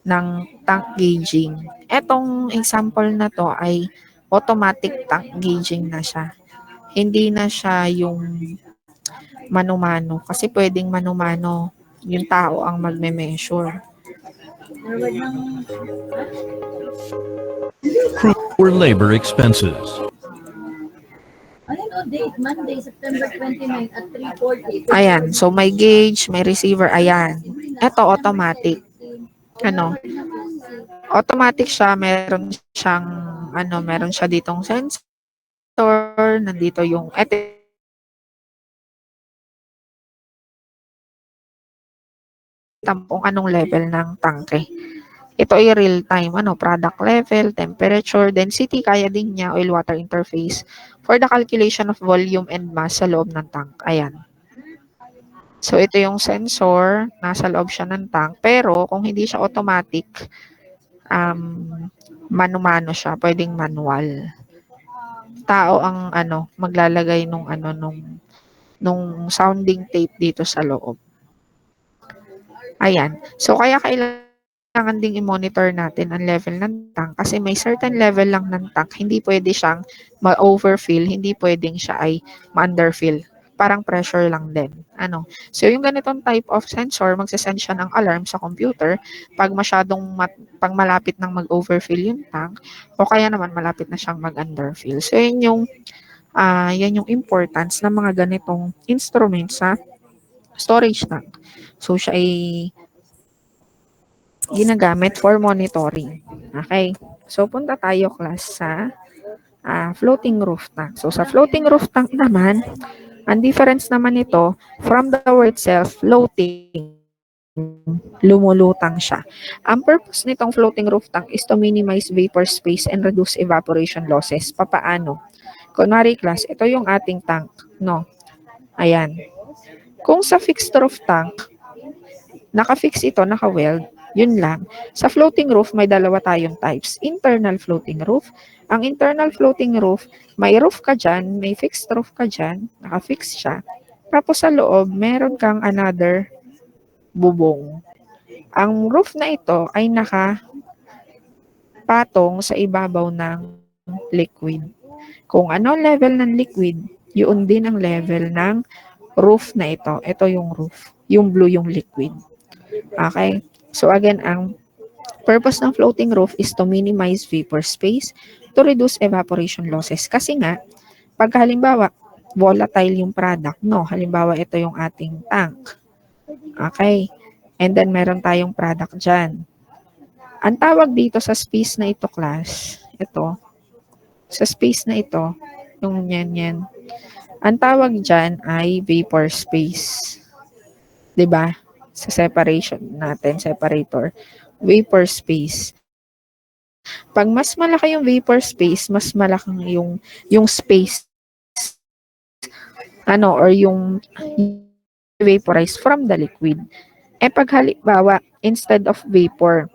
ng tank gauging. Etong example na to ay automatic tank gauging na siya. Hindi na siya yung mano-mano. Kasi pwedeng mano-mano yung tao ang magme-measure. For labor expenses. Date, Monday, September 29 at 3:40. Ayan. So, may gauge, may receiver. Ayan. Ito, automatic. Automatic siya. Meron siya ditong sensor. Nandito yung, kung anong level ng tangke. Ito ay real-time, product level, temperature, density, kaya din niya, oil-water interface for the calculation of volume and mass sa loob ng tank. Ayan. So, ito yung sensor, nasa loob siya ng tank, pero kung hindi siya automatic, mano-mano siya, pwedeng manual. Tao ang, maglalagay nung sounding tape dito sa loob. Ayan. So, kaya kailangan ding i-monitor natin ang level ng tank kasi may certain level lang ng tank. Hindi pwede siyang ma-overfill, hindi pwedeng siya ay ma-underfill. Parang pressure lang din. So, yung ganitong type of sensor, magsasend siya ng alarm sa computer pag pag malapit nang mag-overfill yung tank o kaya naman malapit na siyang mag-underfill. So, yan yung importance ng mga ganitong instruments sa storage tank. So, siya ay ginagamit for monitoring. Okay. So, punta tayo, class, sa floating roof tank. So, sa floating roof tank naman, ang difference naman ito, from the word itself, floating, lumulutang siya. Ang purpose nitong floating roof tank is to minimize vapor space and reduce evaporation losses. Papaano? Kunwari, class, ito yung ating tank, no? Ayan. Kung sa fixed roof tank, Naka-fix ito, naka-weld, yun lang. Sa floating roof, may dalawa tayong types. Internal floating roof. Ang internal floating roof, may roof ka dyan, may fixed roof ka dyan, naka-fix siya. Tapos sa loob, meron kang another bubong. Ang roof na ito ay nakapatong sa ibabaw ng liquid. Kung ano level ng liquid, yun din ang level ng roof na ito. Ito yung roof. Yung blue yung liquid. Okay? So again, ang purpose ng floating roof is to minimize vapor space, to reduce evaporation losses. Kasi nga, pag halimbawa, volatile yung product, no? Halimbawa, ito yung ating tank. Okay? And then, meron tayong product dyan. Ang tawag dito sa space na ito, class, ito, sa space na ito, yung yan. Ang tawag dyan ay vapor space. 'Di ba? Sa separation natin, separator, vapor space. Pag mas malaki yung vapor space, mas malaki yung space or yung vaporize from the liquid. Pag halimbawa, instead of vapor,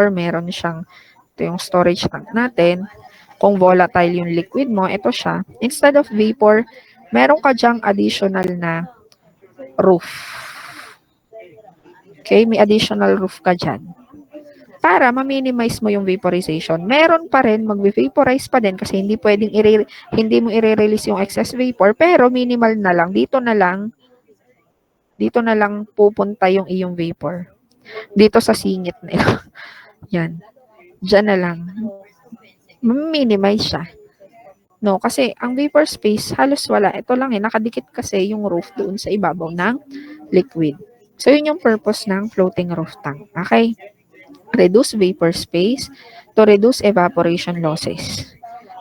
meron siyang, ito yung storage tank natin. Kung volatile yung liquid mo, ito siya. Instead of vapor, meron ka dyang additional na roof. Okay, may additional roof ka dyan. Para ma-minimize mo yung vaporization. Meron pa rin, mag-vaporize pa din kasi hindi mo i-release yung excess vapor, pero minimal na lang. Dito na lang pupunta yung iyong vapor. Dito sa singit na ito. Yan. Diyan na lang. Minimize siya. No, kasi ang vapor space halos wala. Ito lang nakadikit kasi yung roof doon sa ibabaw ng liquid. So, yun yung purpose ng floating roof tank. Okay? Reduce vapor space to reduce evaporation losses.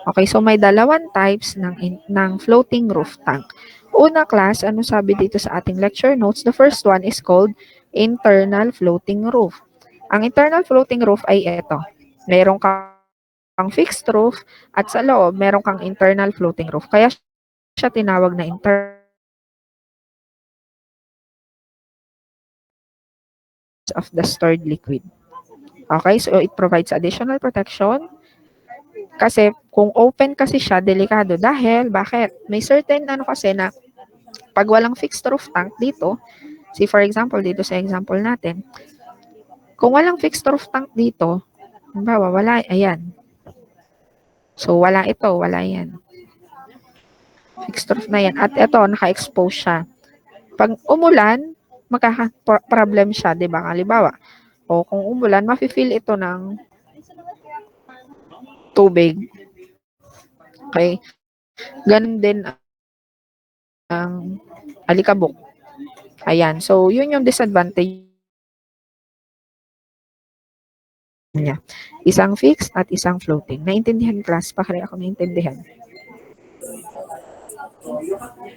Okay, so may dalawang types ng floating roof tank. Una, class, ano sabi dito sa ating lecture notes? The first one is called internal floating roof. Ang internal floating roof ay ito. Meron kang fixed roof at sa loob meron kang internal floating roof. Kaya siya tinawag na of the stored liquid. Okay, so it provides additional protection kasi kung open kasi siya, delikado dahil bakit? May certain kasi na pag walang fixed roof tank dito, see for example dito sa example natin, kung walang fixed roof tank dito, halimbawa wala, ayan. So wala ito, wala yan. Fixed roof na yan. At ito, naka-expose siya. Pag umulan, magkaka-problem siya, di ba? Halimbawa, o kung umulan, mafe-fill ito ng tubig. Okay? Ganun din ang alikabok. Ayan. So, yun yung disadvantage niya. Isang fixed at isang floating. Naintindihan, class? Pakari ako naintindihan.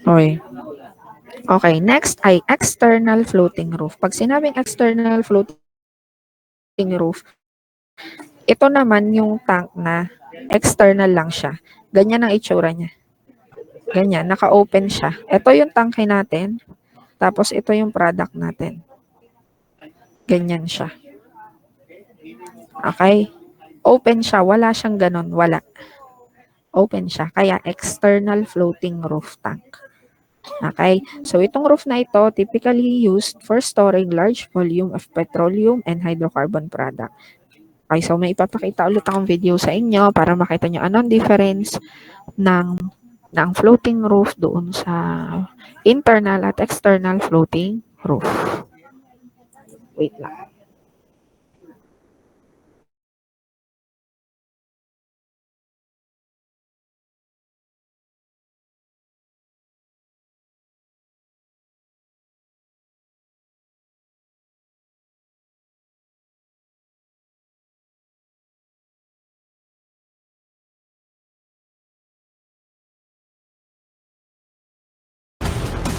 Okay. Okay. Next ay external floating roof. Pag sinabing external floating roof, ito naman yung tank na external lang siya. Ganyan ang itsura niya. Ganyan, naka-open siya. Ito yung tanke natin. Tapos ito yung product natin. Ganyan siya. Okay? Open siya. Wala siyang ganon. Wala. Open siya. Kaya external floating roof tank. Okay? So itong roof na ito typically used for storing large volume of petroleum and hydrocarbon product. Okay, so may ipapakita ulit akong video sa inyo para makita nyo anong difference ng floating roof doon sa internal at external floating roof. Wait lang.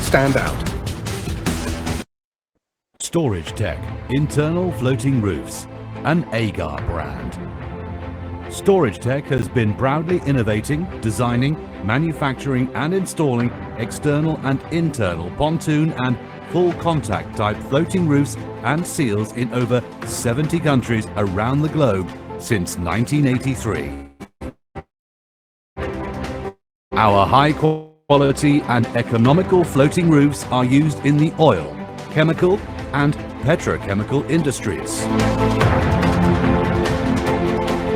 Stand out. Storage Tech, internal floating roofs, an Agar brand. Storage Tech has been proudly innovating, designing, manufacturing and installing external and internal pontoon and full contact type floating roofs and seals in over 70 countries around the globe since 1983. Our high quality and economical floating roofs are used in the oil, chemical and petrochemical industries.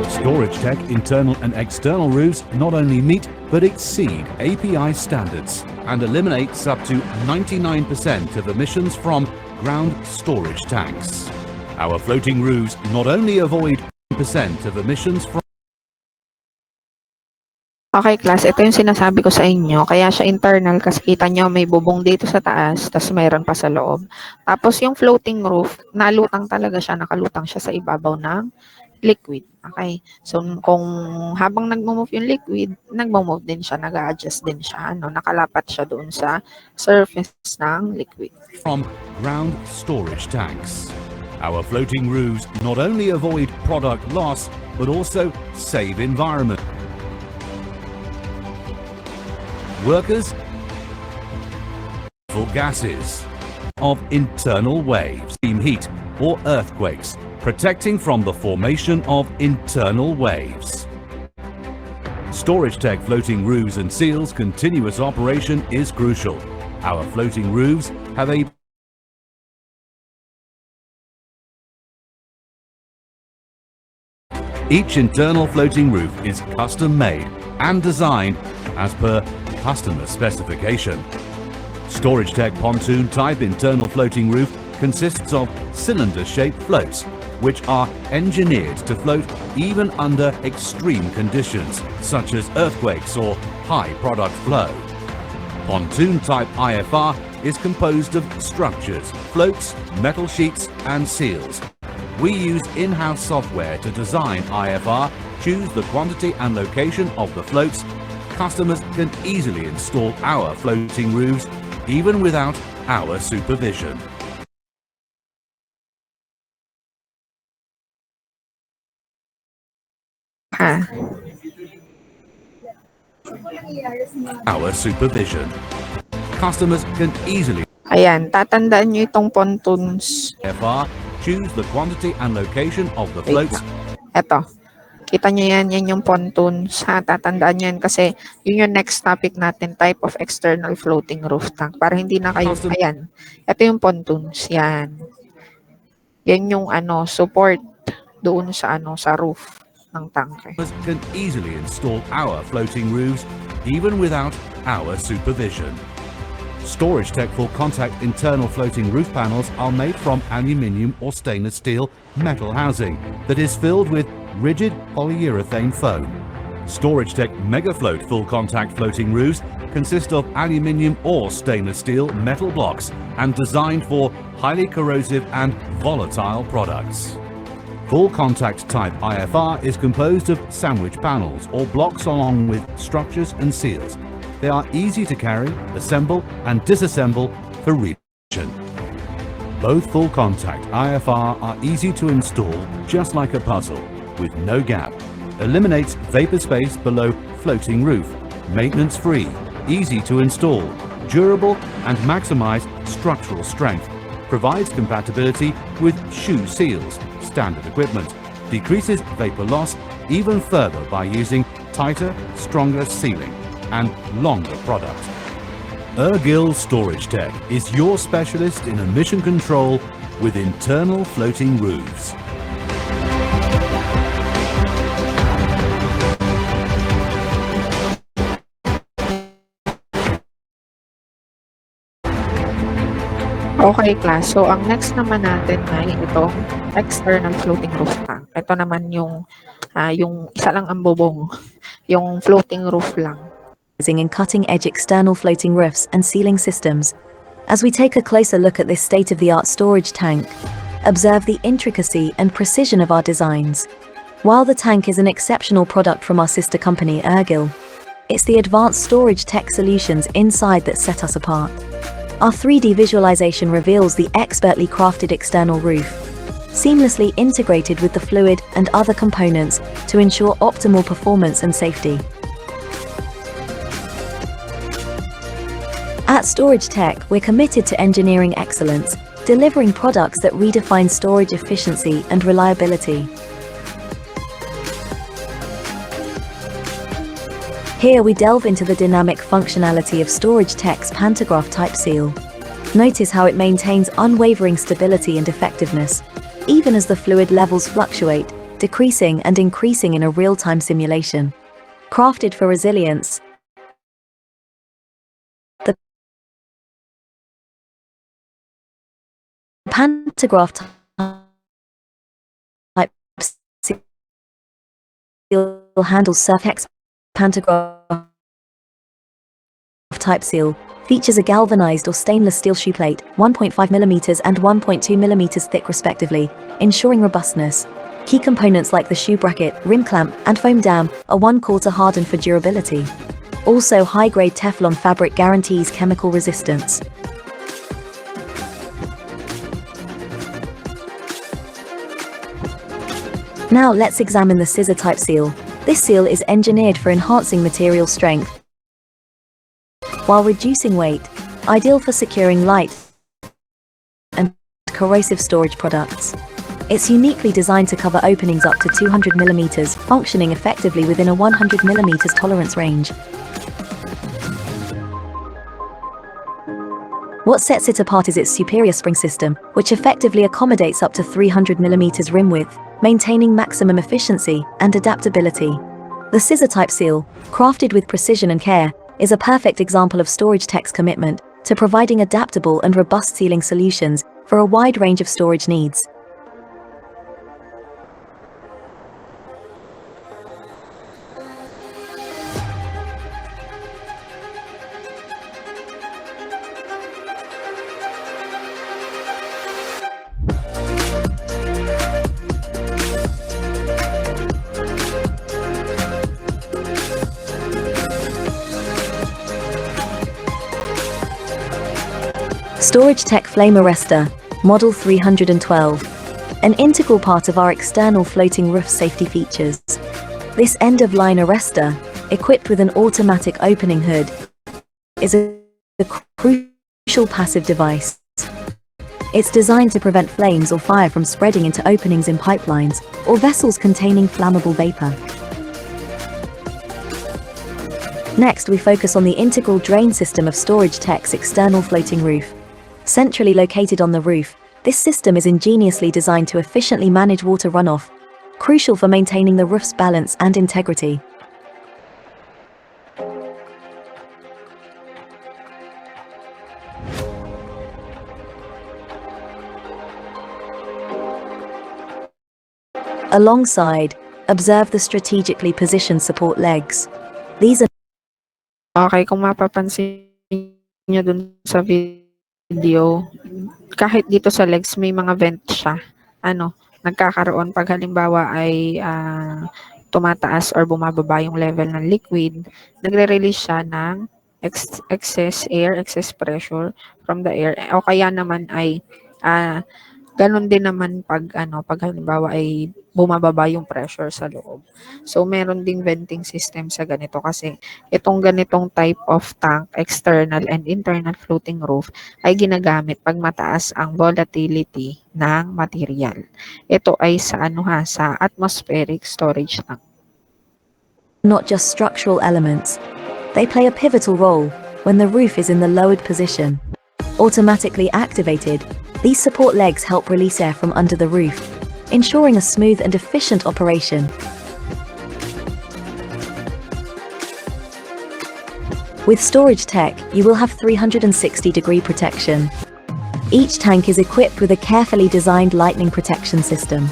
Storage Tech internal and external roofs not only meet but exceed API standards and eliminates up to 99% of emissions from ground storage tanks. Our floating roofs not only avoid 1% of emissions from Okay, class, ito yung sinasabi ko sa inyo. Kaya siya internal kasi kita nyo may bubong dito sa taas, tapos mayroon pa sa loob. Tapos yung floating roof, nalutang talaga siya, nakalutang siya sa ibabaw ng liquid. Okay, so kung habang nagmo-move yung liquid, nagmo-move din siya, nag-a-adjust din siya, nakalapat siya doon sa surface ng liquid. from ground storage tanks. Our floating roofs not only avoid product loss but also save environment. Workers for gases of internal waves, steam heat or earthquakes, protecting from the formation of internal waves. Storage Tech floating roofs and seals continuous operation is crucial. Our floating roofs have a Each internal floating roof is custom made and designed as per customer specification. Storage Tech pontoon type internal floating roof consists of cylinder-shaped floats, which are engineered to float even under extreme conditions, such as earthquakes or high product flow. Pontoon type IFR is composed of structures, floats, metal sheets and seals. We use in-house software to design IFR, choose the quantity and location of the floats. Customers can easily install our floating roofs even without our supervision. Our supervision. Customers can easily Ayan, tatandaan nyo itong pontoons. IFR, choose the quantity and location of the Wait floats. Eto. Kita nyo yan, yan yung pontoons. Tatandaan nyo yan kasi yun yung next topic natin, type of external floating roof tank. Para hindi na kayo, ayan. Ito yung pontoons, yan. Yan yung support doon sa sa roof ng tanke. Can easily install our floating roofs even without our supervision. Storage Tech full contact internal floating roof panels are made from aluminium or stainless steel metal housing that is filled with rigid polyurethane foam. Storage Tech MegaFloat full contact floating roofs consist of aluminium or stainless steel metal blocks and designed for highly corrosive and volatile products. Full contact type IFR is composed of sandwich panels or blocks along with structures and seals. They are easy to carry, assemble and disassemble for revision. Both full contact IFR are easy to install just like a puzzle with no gap. Eliminates vapor space below floating roof. Maintenance free, easy to install, durable and maximize structural strength. Provides compatibility with shoe seals, standard equipment. Decreases vapor loss even further by using tighter, stronger sealing and longer product. Ergil Storage Tech is your specialist in emission control with internal floating roofs. Okay, class. So, ang next naman natin ay itong external floating roof tank. Ito naman yung isa lang ang bubong, yung floating roof lang. In cutting-edge external floating roofs and sealing systems. As we take a closer look at this state-of-the-art storage tank, observe the intricacy and precision of our designs. While the tank is an exceptional product from our sister company Ergil, it's the advanced storage tech solutions inside that set us apart. Our 3D visualization reveals the expertly crafted external roof, seamlessly integrated with the fluid and other components to ensure optimal performance and safety. At Storage Tech, we're committed to engineering excellence, delivering products that redefine storage efficiency and reliability. Here we delve into the dynamic functionality of Storage Tech's pantograph type seal. Notice how it maintains unwavering stability and effectiveness, even as the fluid levels fluctuate, decreasing and increasing in a real-time simulation. Crafted for resilience, the pantograph type seal handles Surfex pantograph type seal features a galvanized or stainless steel shoe plate, 1.5mm and 1.2mm thick respectively, ensuring robustness. Key components like the shoe bracket, rim clamp, and foam dam are 1/4 hardened for durability. Also, high-grade Teflon fabric guarantees chemical resistance. Now let's examine the scissor type seal. This seal is engineered for enhancing material strength while reducing weight, ideal for securing light and corrosive storage products. It's uniquely designed to cover openings up to 200mm, functioning effectively within a 100mm tolerance range. What sets it apart is its superior spring system, which effectively accommodates up to 300mm rim width, maintaining maximum efficiency and adaptability. The scissor type seal, crafted with precision and care, is a perfect example of Storage Tech's commitment to providing adaptable and robust sealing solutions for a wide range of storage needs. Storage Tech Flame Arrestor, Model 312, an integral part of our external floating roof safety features. This end-of-line arrestor, equipped with an automatic opening hood, is a crucial passive device. It's designed to prevent flames or fire from spreading into openings in pipelines or vessels containing flammable vapor. Next, we focus on the integral drain system of Storage Tech's external floating roof. Centrally located on the roof, this system is ingeniously designed to efficiently manage water runoff, crucial for maintaining the roof's balance and integrity. Alongside, observe the strategically positioned support legs. These are Okay, kung mapapansin nyo dun sa video, kahit dito sa legs may mga vent siya. Nagkakaroon pag halimbawa ay tumataas or bumababa yung level ng liquid, nagre-release siya ng excess air, excess pressure from the air. O kaya naman ay ganun din naman pag halimbawa ay bumababa yung pressure sa loob. So meron ding venting system sa ganito kasi itong ganitong type of tank, external and internal floating roof, ay ginagamit pag mataas ang volatility ng material. Ito ay sa sa atmospheric storage tank. not just structural elements. They play a pivotal role when the roof is in the lowered position. Automatically activated, these support legs help release air from under the roof, ensuring a smooth and efficient operation. With Storage Tech, you will have 360-degree protection. Each tank is equipped with a carefully designed lightning protection system.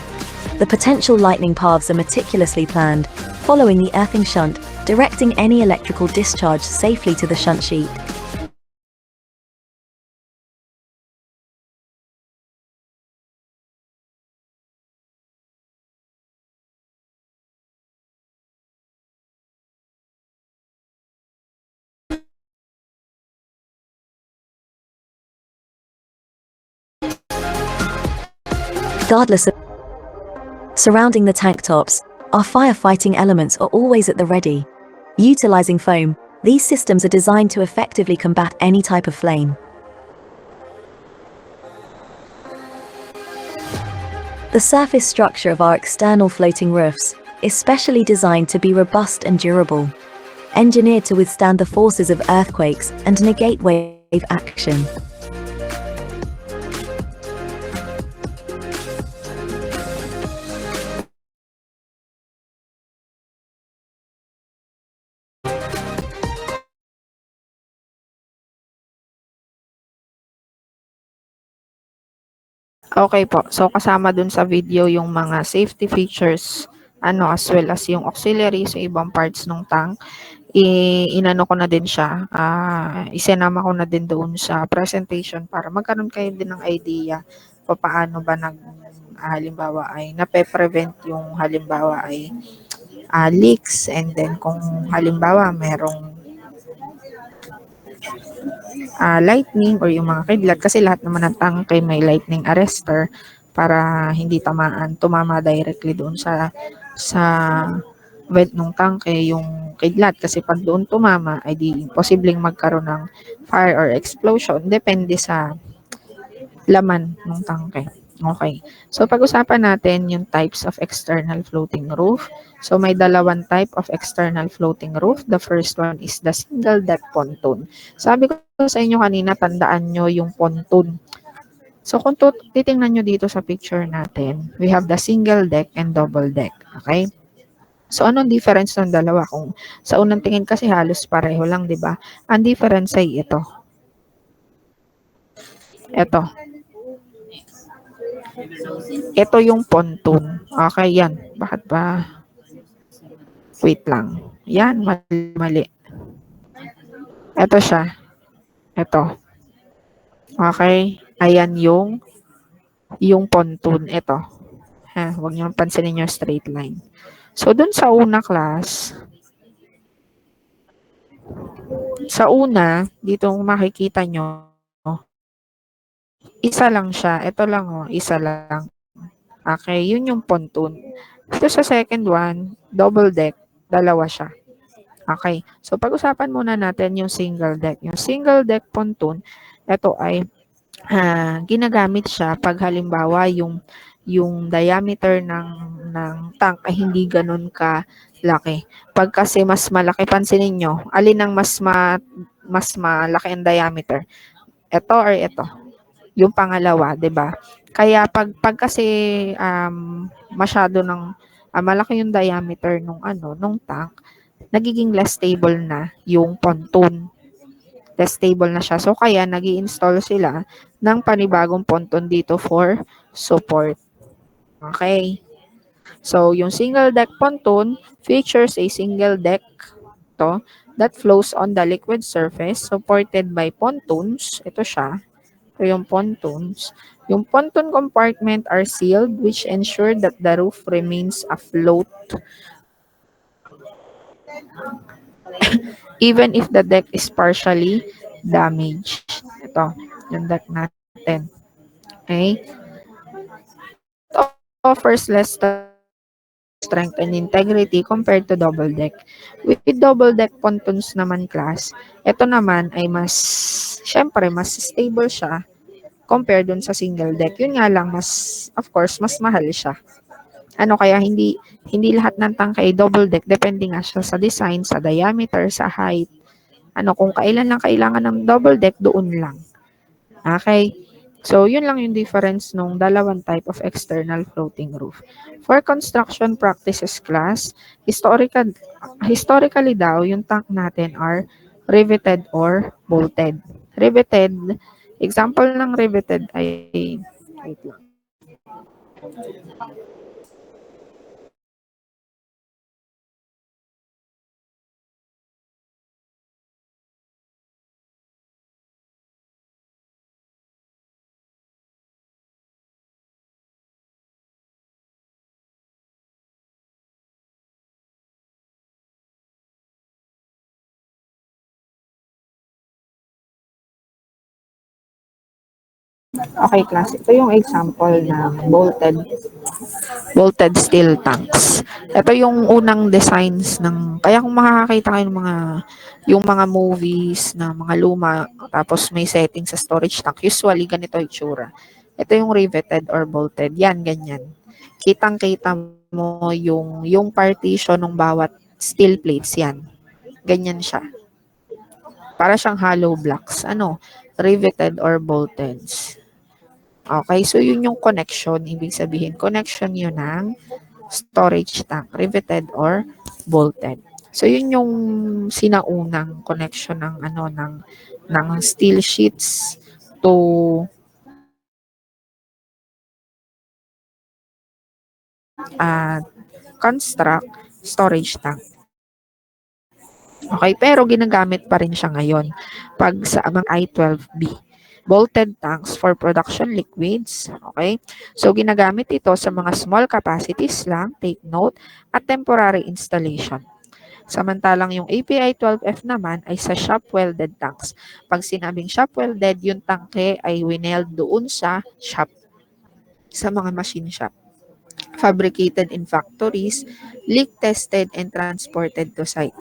The potential lightning paths are meticulously planned, following the earthing shunt, directing any electrical discharge safely to the shunt sheet. Regardless of surrounding the tank tops, our firefighting elements are always at the ready. Utilizing foam, These systems are designed to effectively combat any type of flame. The surface structure of our external floating roofs is specially designed to be robust and durable, engineered to withstand the forces of earthquakes and negate wave action. Okay po. So, kasama dun sa video yung mga safety features, as well as yung auxiliary sa ibang parts ng tank. Inano ko na din siya, isinama ko na din doon sa presentation para magkaroon kayo din ng idea paano ba halimbawa ay nape-prevent yung halimbawa ay leaks, and then kung halimbawa merong lightning or yung mga kidlat, kasi lahat naman ng tangke may lightning arrestor para hindi tumama directly doon sa vent ng tangke yung kidlat, kasi pag doon tumama ay di posibleng magkaroon ng fire or explosion depende sa laman ng tangke. Okay. So, pag-usapan natin yung types of external floating roof. So, may dalawang type of external floating roof. The first one is the single deck pontoon. Sabi ko sa inyo kanina, tandaan nyo yung pontoon. So, kung titingnan nyo dito sa picture natin, we have the single deck and double deck. Okay? So, anong difference ng dalawa? Kung sa unang tingin kasi halos pareho lang, di ba? Ang difference ay ito. Ito yung pontoon. Okay, yan. Bakit ba? Wait lang. Yan, mali. Ito siya. Ito. Okay. Ayan yung pontoon. Ito. Huwag niyo pansinin yung straight line. So, dun sa una class, dito makikita nyo, isa lang siya. Ito lang, isa lang. Okay, yun yung pontoon. Ito sa second one, double deck, dalawa siya. Okay, so pag-usapan muna natin yung single deck. Yung single deck pontoon, ito ay ginagamit siya pag halimbawa yung diameter ng tank ay hindi ganun ka laki. Pag kasi mas malaki, pansinin nyo, alin ang mas malaki ang diameter? Ito or ito? Yung pangalawa, 'di ba? Kaya pag kasi masyado ng malaki yung diameter nung tank, nagiging less stable na yung pontoon. Less stable na siya. So kaya nag-i-install sila ng panibagong pontoon dito for support. Okay. So yung single deck pontoon features a single deck that flows on the liquid surface supported by pontoons. Ito siya. Yung pontoons. Yung pontoon compartment are sealed, which ensure that the roof remains afloat even if the deck is partially damaged. Ito, yung deck natin. Okay? It offers less strength and integrity compared to double deck. With double deck pontoons naman class, ito naman ay syempre, mas stable siya compared dun sa single deck. Yun nga lang, of course, mas mahal siya. Kaya hindi lahat ng tangke ay double deck, depende nga siya sa design, sa diameter, sa height. Kung kailan lang kailangan ng double deck, doon lang. Okay? So, yun lang yung difference nung dalawang type of external floating roof. For construction practices class, historically daw, yung tank natin are riveted or bolted. Riveted, example ng riveted ay, wait lang. Okay, class. Ito yung example ng bolted bolted steel tanks. Ito yung unang designs ng, kaya kung makakakita kayo ng yung mga movies na mga luma, tapos may setting sa storage tank, usually ganito yung itsura. Ito yung riveted or bolted. Yan, ganyan. Kitang-kita mo yung partition ng bawat steel plates yan. Ganyan siya. Para siyang hollow blocks. Riveted or bolted. Okay, so yun yung connection. Ibig sabihin, connection yun ng storage tank, riveted or bolted. So yun yung sinaunang connection ng ng steel sheets to construct storage tank. Okay, pero ginagamit pa rin siya ngayon pag sa mga I-12B. Bolted tanks for production liquids. Okay? So, ginagamit ito sa mga small capacities lang, take note, at temporary installation. Samantalang yung API-12F naman ay sa shop-welded tanks. Pag sinabing shop-welded, yung tangke ay wineld doon sa shop, sa mga machine shop. Fabricated in factories, leak-tested, and transported to site.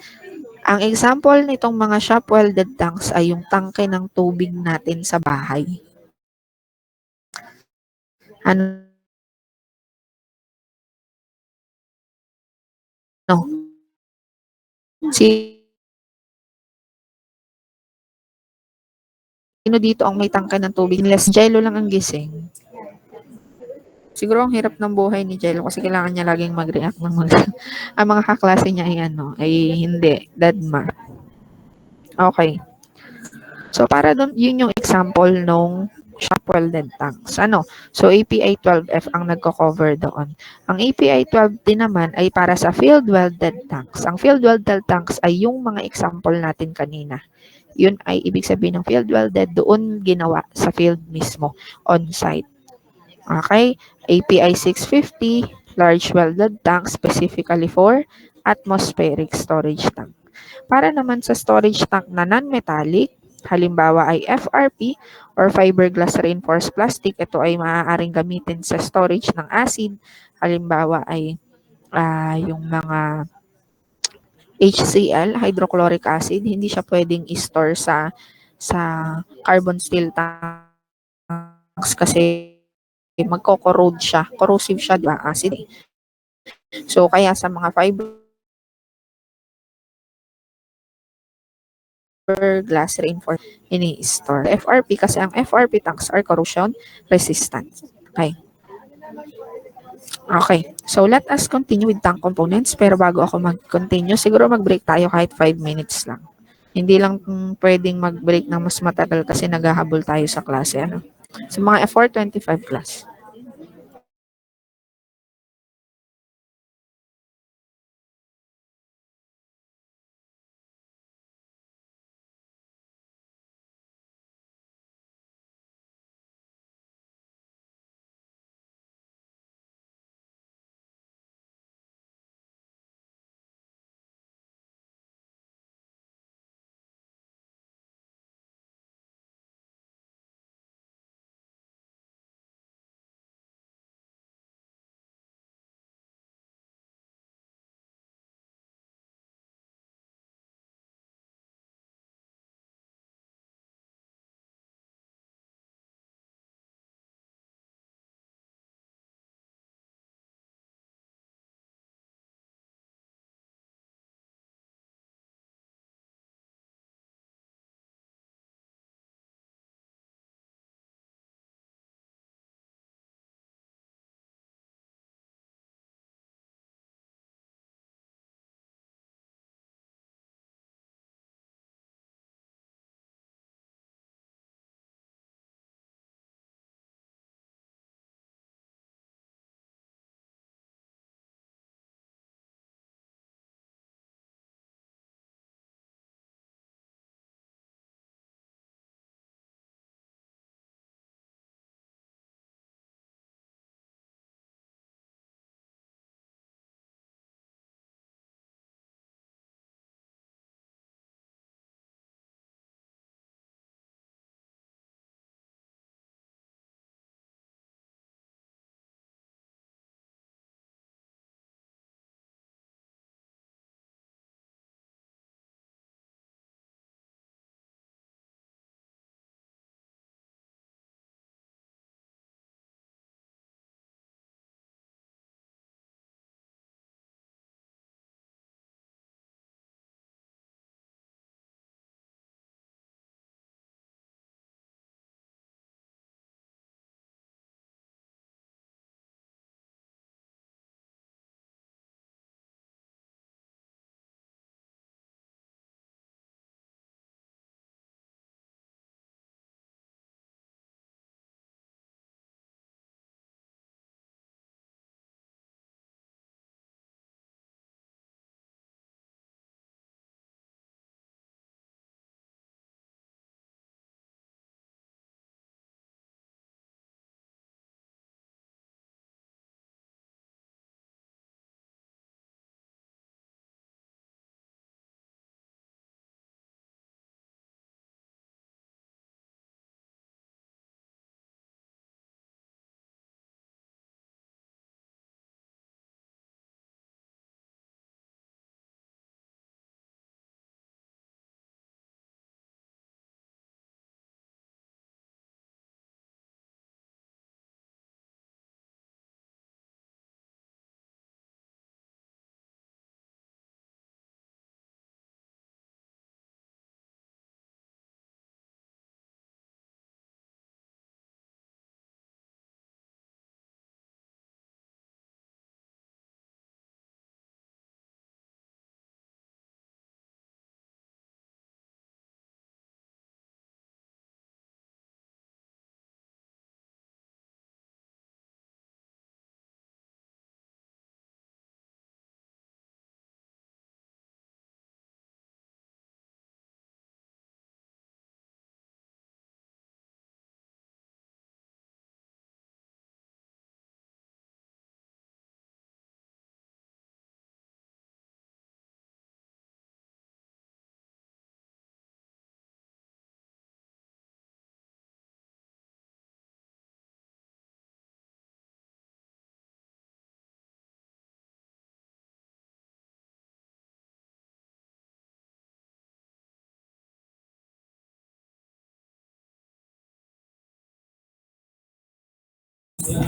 Ang example nitong mga shop-welded tanks ay yung tangke ng tubig natin sa bahay. Ano? Sino dito ang may tangke ng tubig? Unless Jello lang ang gising. Siguro ang hirap ng buhay ni Jello kasi kailangan niya laging mag-react ng ang mga kaklase niya ay hindi, dadma. Okay. So, para doon, yun yung example nung shop-welded tanks. So, API-12F ang nagko-cover doon. Ang API-12 din naman ay para sa field-welded tanks. Ang field-welded tanks ay yung mga example natin kanina. Yun ay ibig sabihin ng field-welded, doon ginawa sa field mismo, on-site. Okay? API 650, large welded tank specifically for atmospheric storage tank. Para naman sa storage tank na non-metallic, halimbawa ay FRP or fiberglass reinforced plastic, ito ay maaaring gamitin sa storage ng acid. Halimbawa ay yung mga HCl, hydrochloric acid, hindi siya pwedeng i-store sa carbon steel tanks kasi magko-corrode siya. Corrosive siya, diba? Acid. So, kaya sa mga fiberglass reinforced ini-store. FRP kasi ang FRP tanks are corrosion resistant. Okay. Okay. So, let us continue with tank components. Pero bago ako mag-continue, siguro mag-break tayo kahit 5 minutes lang. Hindi lang pwedeng mag-break ng mas matagal kasi naghahabol tayo sa klase. So, mga F425 class.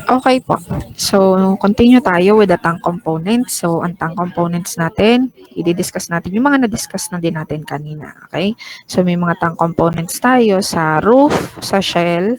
Okay po. So, continue tayo with the tank components. So, ang tank components natin, i-discuss natin yung mga na-discuss na din natin kanina. Okay? So, may mga tank components tayo sa roof, sa shell.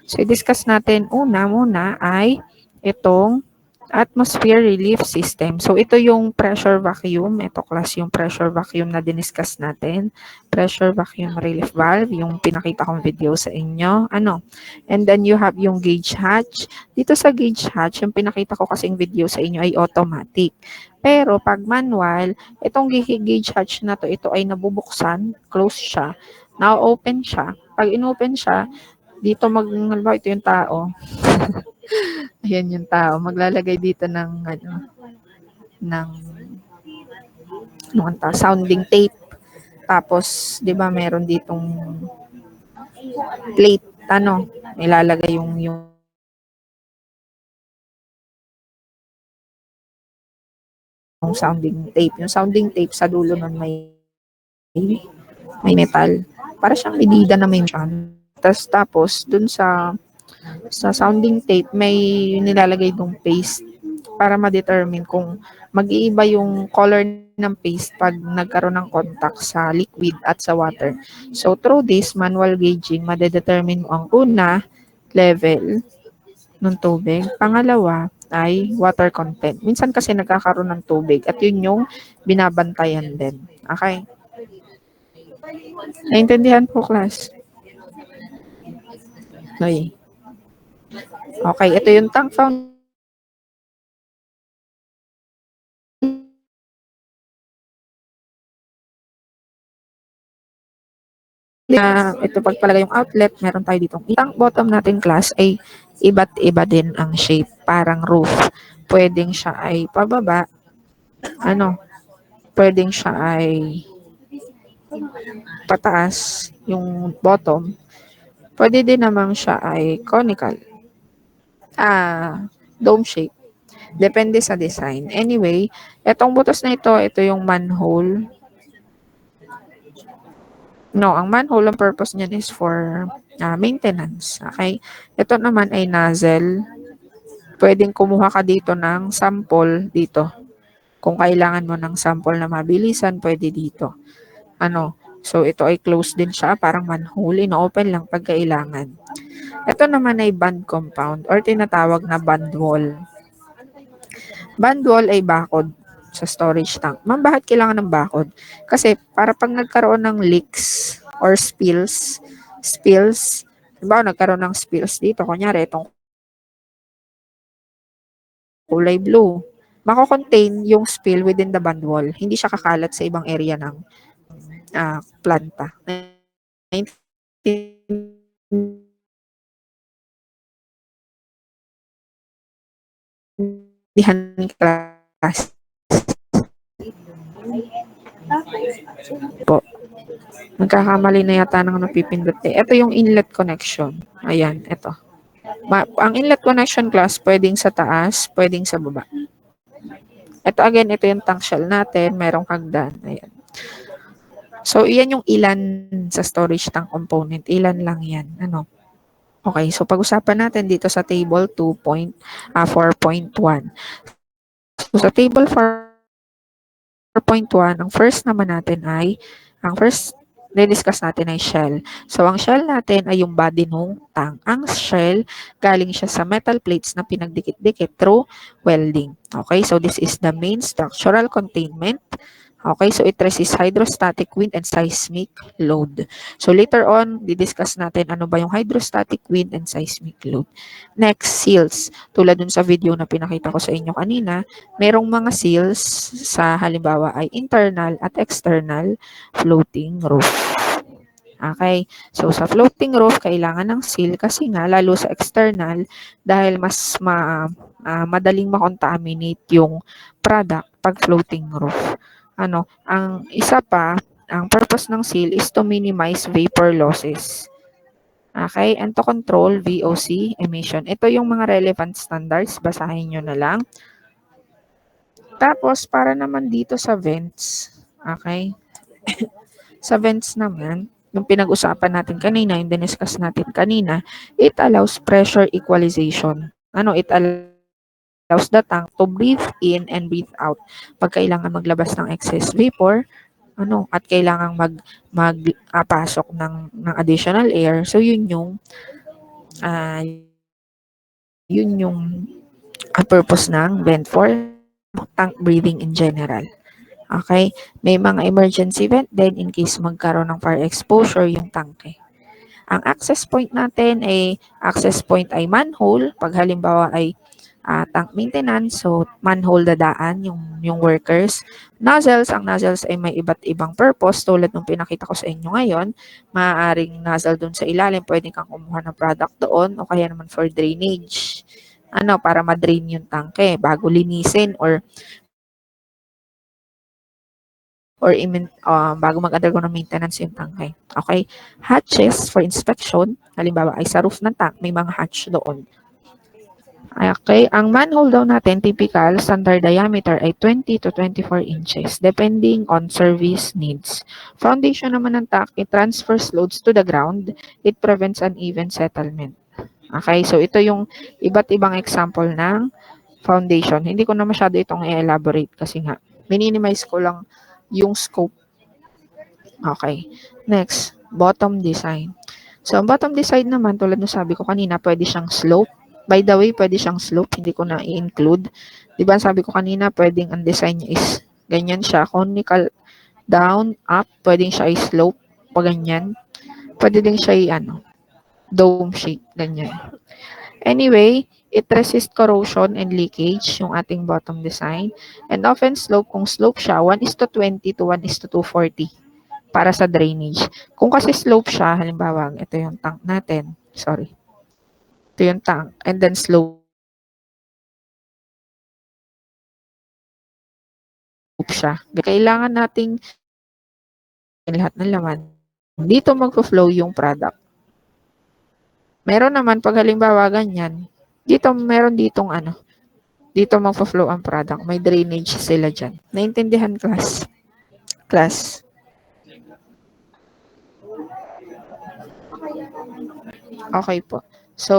So, i-discuss natin muna ay itong atmosphere relief system. So, ito yung pressure vacuum. Ito class yung pressure vacuum na diniscuss natin. Pressure vacuum relief valve, yung pinakita kong video sa inyo. And then you have yung gauge hatch. Dito sa gauge hatch, yung pinakita ko kasing video sa inyo ay automatic. Pero pag manual, itong gauge hatch na to, ito ay nabubuksan, close siya, now open siya. Pag inopen siya, dito halimbawa ito yung tao. Ayan yung tao. Maglalagay dito ng sounding tape. Tapos, 'di ba, meron ditong plate, ilalagay yung sounding tape. Yung sounding tape sa dulo nun may metal. Para siyang medida na may chan. Tapos dun sa sounding tape may nilalagay dong paste para ma-determine kung mag-iiba yung color ng paste pag nagkaroon ng contact sa liquid at sa water. So through this manual gauging, ma-determine mo ang una, level ng tubig. Pangalawa ay water content. Minsan kasi nagkakaroon ng tubig at yun yung binabantayan din. Okay? Naintindihan po, class? Okay, ito yung tank found. Ito pagpalagay yung outlet, meron tayo ditong tank bottom natin, class, ay iba't iba din ang shape. Parang roof. Pwedeng siya ay pababa. Pwedeng siya ay pataas, yung bottom. Pwede din naman siya ay conical. Dome shape. Depende sa design. Anyway, etong butas na ito yung manhole. Ang manhole, ang purpose niyan is for maintenance. Okay? Ito naman ay nozzle. Pwedeng kumuha ka dito ng sample dito. Kung kailangan mo ng sample na mabilisan, pwede dito. So, ito ay closed din siya, parang manhole. Ino-open lang pag kailangan. Ito naman ay band compound or tinatawag na band wall. Band wall ay bakod sa storage tank. Ma'am, bakit kailangan ng bakod? Kasi para pag nagkaroon ng leaks or spills, diba, nagkaroon ng spills dito, kunyari itong kulay blue, mako-contain yung spill within the band wall. Hindi siya kakalat sa ibang area ng planta. Class. Po. Nagkakamali na yata ng napipindot. Ito yung inlet connection. Ayan, ito. Ang inlet connection, class, pwedeng sa taas, pwedeng sa baba. Ito again, ito yung tank shell natin, merong hagdan. Ayan. So, iyan yung ilan sa storage tank component. Ilan lang yan. Okay, so pag-usapan natin dito sa table 4.1. So, sa table 4.1, ang first naman natin ay, discuss natin ay shell. So, ang shell natin ay yung body ng tank. Ang shell, galing siya sa metal plates na pinagdikit-dikit through welding. Okay, so this is the main structural containment. Okay, so it resists hydrostatic wind and seismic load. So later on, didiscuss natin ano ba yung hydrostatic wind and seismic load. Next, seals. Tulad dun sa video na pinakita ko sa inyo kanina, merong mga seals sa halimbawa ay internal at external floating roof. Okay, so sa floating roof, kailangan ng seal kasi nga, lalo sa external, dahil mas madaling makontaminate yung product pag floating roof. Ang isa pa, ang purpose ng seal is to minimize vapor losses. Okay, and to control VOC emission. Ito yung mga relevant standards, basahin nyo na lang. Tapos, para naman dito sa vents, okay, sa vents naman, yung pinag-usapan natin kanina, yung diniscuss natin kanina, it allows pressure equalization. It allows the tank to breathe in and breathe out. Pag kailangan maglabas ng excess vapor, at kailangan magpasok ng additional air. So, yun yung purpose ng vent for tank breathing in general. Okay? May mga emergency vent din in case magkaroon ng fire exposure yung tangke. Ang access point natin ay manhole. Pag halimbawa ay tank maintenance, so manhole dadaan yung workers. Nozzles, ang nozzles ay may iba't ibang purpose tulad ng pinakita ko sa inyo ngayon. Maaaring nozzle doon sa ilalim, pwede kang kumuha ng product doon o kaya naman for drainage. Para ma-drain yung tangke bago linisin or bago mag-undergo ng maintenance yung tangke. Okay? Hatches for inspection, halimbawa ay sa roof ng tank, may mga hatch doon. Okay, ang manhole daw natin, typical standard diameter ay 20 to 24 inches depending on service needs. Foundation naman ng tank, it transfers loads to the ground. It prevents uneven settlement. Okay, so ito yung iba't ibang example ng foundation. Hindi ko na masyado itong i-elaborate kasi nga, minimize ko lang yung scope. Okay. Next, bottom design. So, ang bottom design naman, tulad ng sabi ko kanina, pwede siyang slope. By the way, pwede siyang slope. Hindi ko na i-include. Diba, sabi ko kanina, pwedeng ang design niya is ganyan siya. Conical down, up. Pwedeng siya i-slope. Pag ganyan. Pwede din siya dome shape. Ganyan. Anyway, it resists corrosion and leakage, yung ating bottom design. And often slope, kung slope siya, 1:20 to 1:240 para sa drainage. Kung kasi slope siya, halimbawa, ito yung tank natin. Sorry. Ito yung tank. And then slope siya. Kailangan nating lahat ng laman. Dito mag-flow yung product. Meron naman, pag halimbawa ganyan, dito, meron ditong dito mag-flow ang product. May drainage sila dyan. Naintindihan, class? Class? Okay po. So,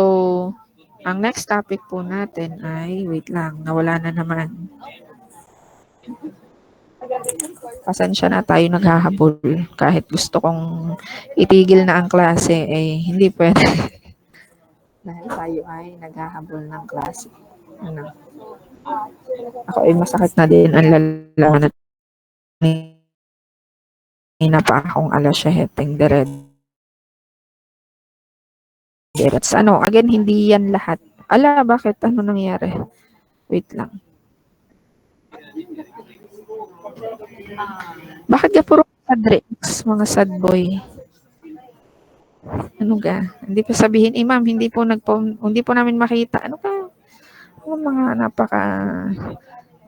ang next topic po natin ay, wait lang, nawala na naman. Pasensya na tayo naghahabol. Kahit gusto kong itigil na ang klase, hindi pwede. Dahil tayo ay naghahabol ng klase. Ako ay masakit na din ang lalaman na pa akong alas 7 dered. Again, hindi yan lahat. Bakit? Ano nangyari? Wait lang. Bakit ka puro sad drinks, mga sad boy? Ano ga? Hindi pa sabihin, ma'am, hindi po namin makita. Ano ka?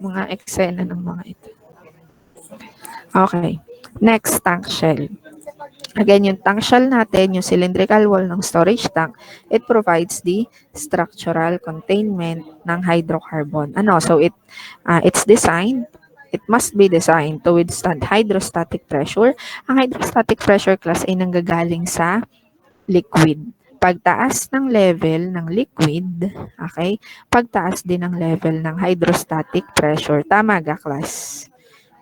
Mga eksena ng mga ito. Okay. Next, tank shell. Again, yung tank shell natin, yung cylindrical wall ng storage tank, it provides the structural containment ng hydrocarbon. So it must be designed to withstand hydrostatic pressure. Ang hydrostatic pressure class ay nanggagaling sa liquid. Pagtaas ng level ng liquid, okay? Pagtaas din ng level ng hydrostatic pressure. Tama ga, class?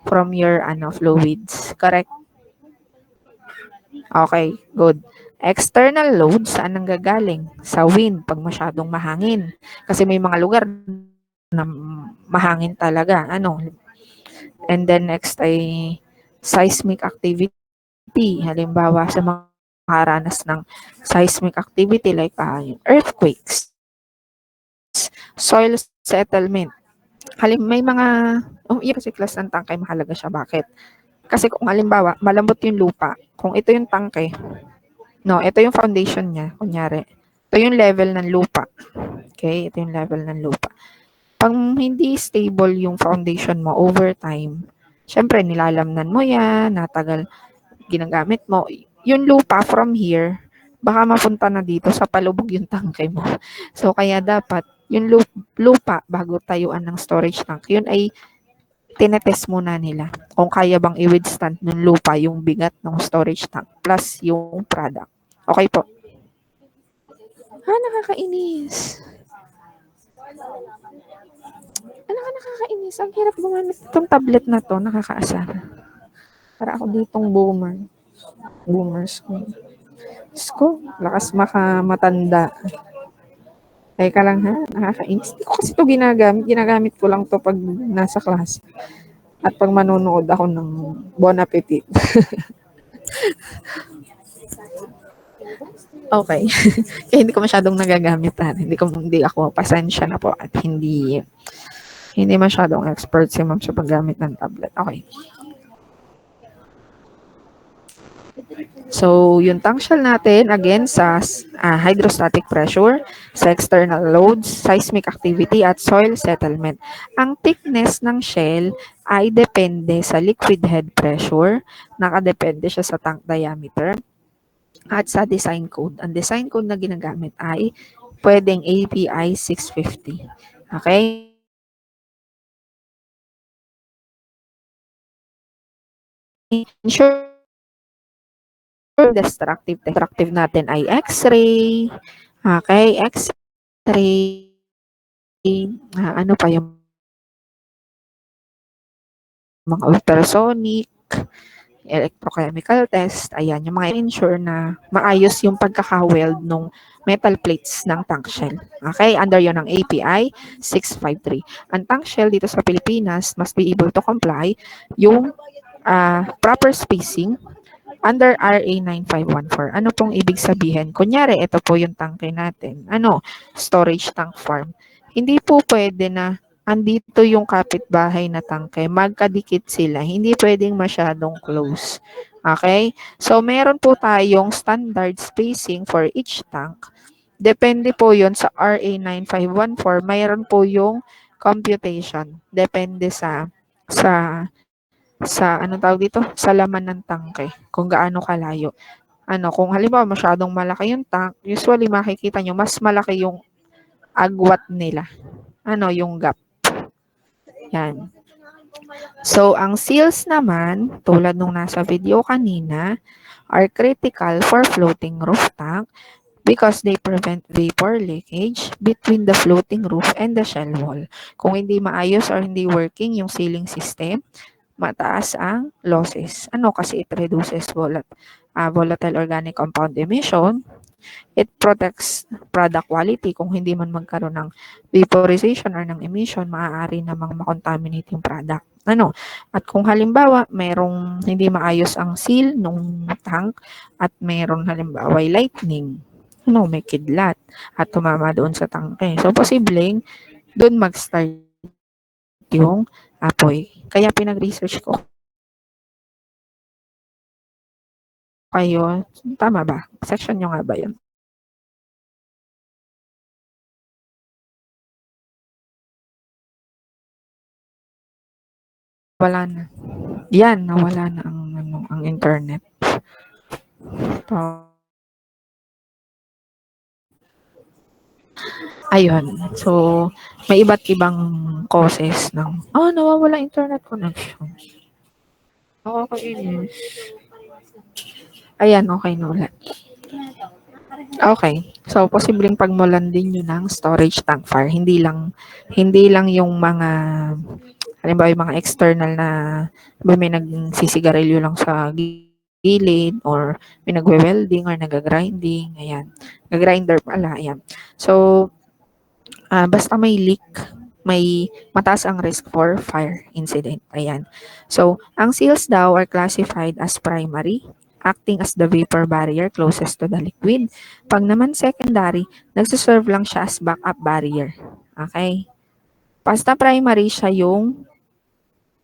From your fluids. Correct? Okay, good. External load, saan nanggagaling? Sa wind, pag masyadong mahangin. Kasi may mga lugar na mahangin talaga. And then next ay seismic activity. Halimbawa, sa mga makaranas ng seismic activity like yung earthquakes, soil settlement. May mga, kasi class ng tangkay, mahalaga siya. Bakit? Kasi kung halimbawa, malambot yung lupa, kung ito yung tangke, ito yung foundation niya, kunyari, ito yung level ng lupa. Okay, ito yung level ng lupa. Pag hindi stable yung foundation mo over time, syempre nilalamnan mo yan, natagal ginagamit mo. Yung lupa from here, baka mapunta na dito sa palubog yung tangke mo. So, kaya dapat, yung lupa, bago tayuan ng storage tank, yun ay tinetest muna nila kung kaya bang i-withstand ng lupa yung bigat ng storage tank plus yung product. Okay po. Nakakainis. Nakakainis. Ang hirap gumamit itong tablet na to. Nakakaasar. Para ako ditong boomer. Boomers ko. Diyos ko, lakas matanda. Teka lang ha, nakakainis. Hindi ko kasi ito ginagamit. Ginagamit ko lang to pag nasa class. At pag manonood ako ng Bon Appetit. Okay. Kaya hindi ko masyadong nagagamit. Hindi ako, pasensya na po. At hindi masyadong expert si ma'am sa paggamit ng tablet. Okay. So, yung tank shell natin, again, sa hydrostatic pressure, sa external loads, seismic activity, at soil settlement. Ang thickness ng shell ay depende sa liquid head pressure, nakadepende siya sa tank diameter, at sa design code. Ang design code na ginagamit ay pwedeng API 650. Okay? Ensure destructive natin ay X-ray. Okay, X-ray. Ano pa yung mga ultrasonic, electrochemical test. Ayan, yung mga ensure na maayos yung pagkaka-weld ng metal plates ng tank shell. Okay, under yon ng API 653. Ang tank shell dito sa Pilipinas must be able to comply yung proper spacing under RA 9514. Ano pong ibig sabihin? Kunyari, ito po yung tangke natin. Storage tank farm. Hindi po pwede na andito yung kapitbahay na tangke. Magkadikit sila. Hindi pwedeng masyadong close. Okay? So, meron po tayong standard spacing for each tank. Depende po yon sa RA 9514. Mayroon po yung computation. Depende sa sa laman ng tangke, kung gaano kalayo. Kung halimbawa masyadong malaki yung tank, usually makikita nyo mas malaki yung agwat nila. Yung gap. Yan. So, ang seals naman, tulad nung nasa video kanina, are critical for floating roof tank because they prevent vapor leakage between the floating roof and the shell wall. Kung hindi maayos or hindi working yung sealing system, mataas ang losses. Kasi it reduces volatile organic compound emission. It protects product quality. Kung hindi man magkaroon ng vaporization or ng emission, maaari namang makontaminate yung product. At kung halimbawa, merong hindi maayos ang seal ng tank at merong halimbawa lightning, may kidlat at tumama doon sa tangke. So, posibleng doon mag-start yung apoy. Kaya pinag-research ko kayo. Tama ba? Section nyo nga ba yun? Wala na. Yan, nawala na ang internet. Ayun. So, may iba't ibang causes ng nawawala internet connection. Nakakainis. Ayan, okay na ulit. Okay. So, posibleng pagmulan din yun ng storage tank fire. Hindi lang yung mga, halimbawa yung mga external na may nagsisigarilyo lang sa gilid or may nagwe-welding or nag-grinding. Ayan. Nag-grinder pala. Ayan. So, basta may leak, may mataas ang risk for fire incident. Ayan. So, ang seals daw are classified as primary, acting as the vapor barrier closest to the liquid. Pag naman secondary, nagsiserve lang siya as backup barrier. Okay? Basta primary siya yung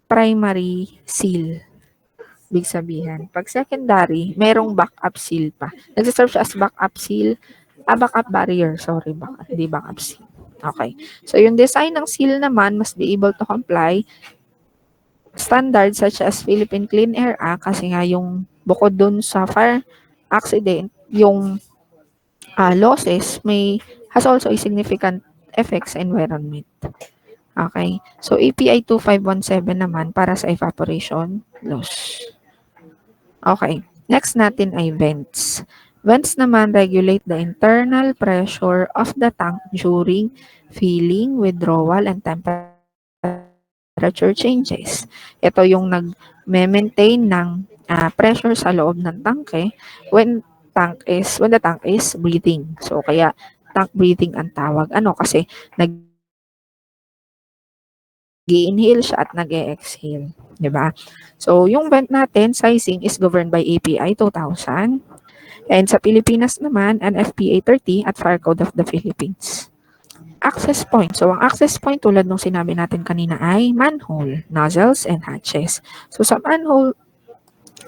primary seal. Big sabihin. Pag secondary, merong backup seal pa. Nagsiserve siya as backup seal, backup barrier. Sorry, hindi backup seal. Okay. So, yung design ng seal naman must be able to comply standards such as Philippine Clean Air Act kasi nga yung bukod dun sa fire accident, yung losses has also a significant effect sa environment. Okay. So, API 2517 naman para sa evaporation loss. Okay. Next natin ay vents. Vents naman regulate the internal pressure of the tank during filling, withdrawal, and temperature changes. Ito yung nag-maintain ng pressure sa loob ng tanke when the tank is breathing. So, kaya tank breathing ang tawag. Ano? Kasi nag-i-inhale siya at nag-e-exhale. Diba? So, yung vent natin, sizing is governed by API 2000. And sa Pilipinas naman, an FPA 30 at Fire Code of the Philippines. Access point. So, ang access point, tulad nung sinabi natin kanina, ay manhole, nozzles, and hatches. So, sa manhole,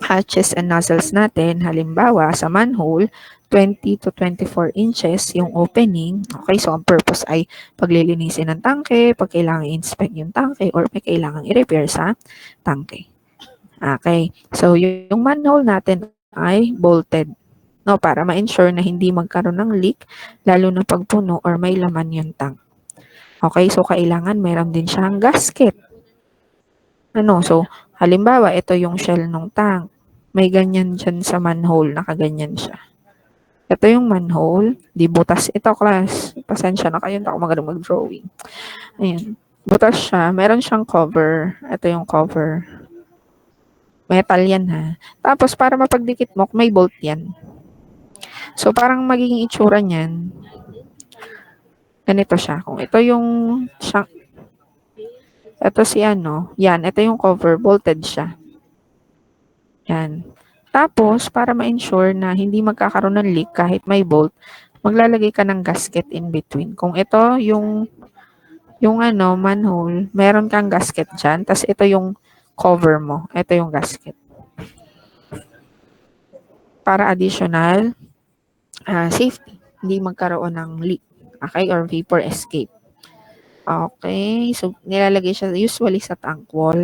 hatches, and nozzles natin, halimbawa, sa manhole, 20 to 24 inches yung opening. Okay, so ang purpose ay paglilinisin ng tangke, pag kailangan i-inspect yung tangke, or pag kailangan i-repair sa tangke. Okay, so yung manhole natin ay bolted. No, para ma-ensure na hindi magkaroon ng leak, lalo na pagpuno or may laman yung tank. Okay, so kailangan meron din siyang gasket. Ano, so halimbawa, ito yung shell ng tank. May ganyan dyan sa manhole, nakaganyan siya. Ito yung manhole, di butas ito, class. Pasensya na kayo, hindi ako magaling mag-drawing. Ayan, butas siya, meron siyang cover. Ito yung cover. Metal yan ha. Tapos para mapagdikit mo, may bolt yan. So, parang magiging itsura niyan, ganito siya. Kung ito yung, ito si ano, yan, ito yung cover, bolted siya. Yan. Tapos, para ma-ensure na hindi magkakaroon ng leak kahit may bolt, maglalagay ka ng gasket in between. Kung ito yung ano, manhole, meron kang gasket dyan, tapos ito yung cover mo, ito yung gasket. Para additional safety, hindi magkaroon ng leak, okay, or vapor escape. Okay, so nilalagay siya usually sa tank wall.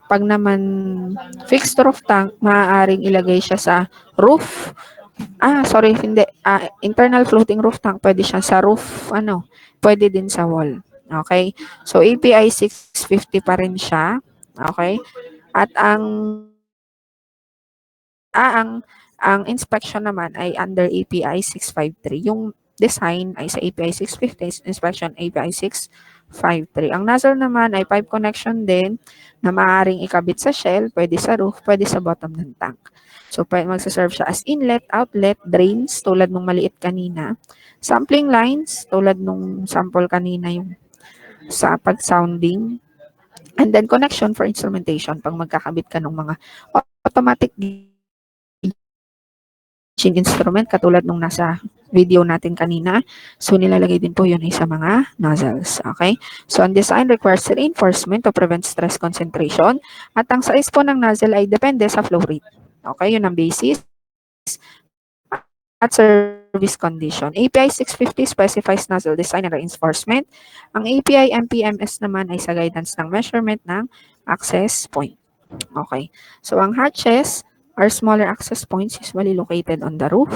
Pag naman fixed roof tank, maaaring ilagay siya sa roof. Sorry, hindi. Internal floating roof tank, pwede siya sa roof, pwede din sa wall. Okay? So, API 650 pa rin siya. Okay? At ang inspection naman ay under API 653. Yung design ay sa API 650, inspection API 653. Ang nozzle naman ay pipe connection din na maaaring ikabit sa shell, pwede sa roof, pwede sa bottom ng tank. So, magsaserve siya as inlet, outlet, drains, tulad nung maliit kanina. Sampling lines, tulad nung sample kanina yung sa pag-sounding. And then, connection for instrumentation, pag magkakabit ka ng mga automatic instrument, katulad nung nasa video natin kanina. So, nilalagay din po yun sa mga nozzles. Okay? So, ang design requires reinforcement to prevent stress concentration. At ang size po ng nozzle ay depende sa flow rate. Okay? Yun ang basis at service condition. API 650 specifies nozzle design and reinforcement. Ang API MPMS naman ay sa guidance ng measurement ng access point. Okay? So, ang hatches are smaller access points usually located on the roof.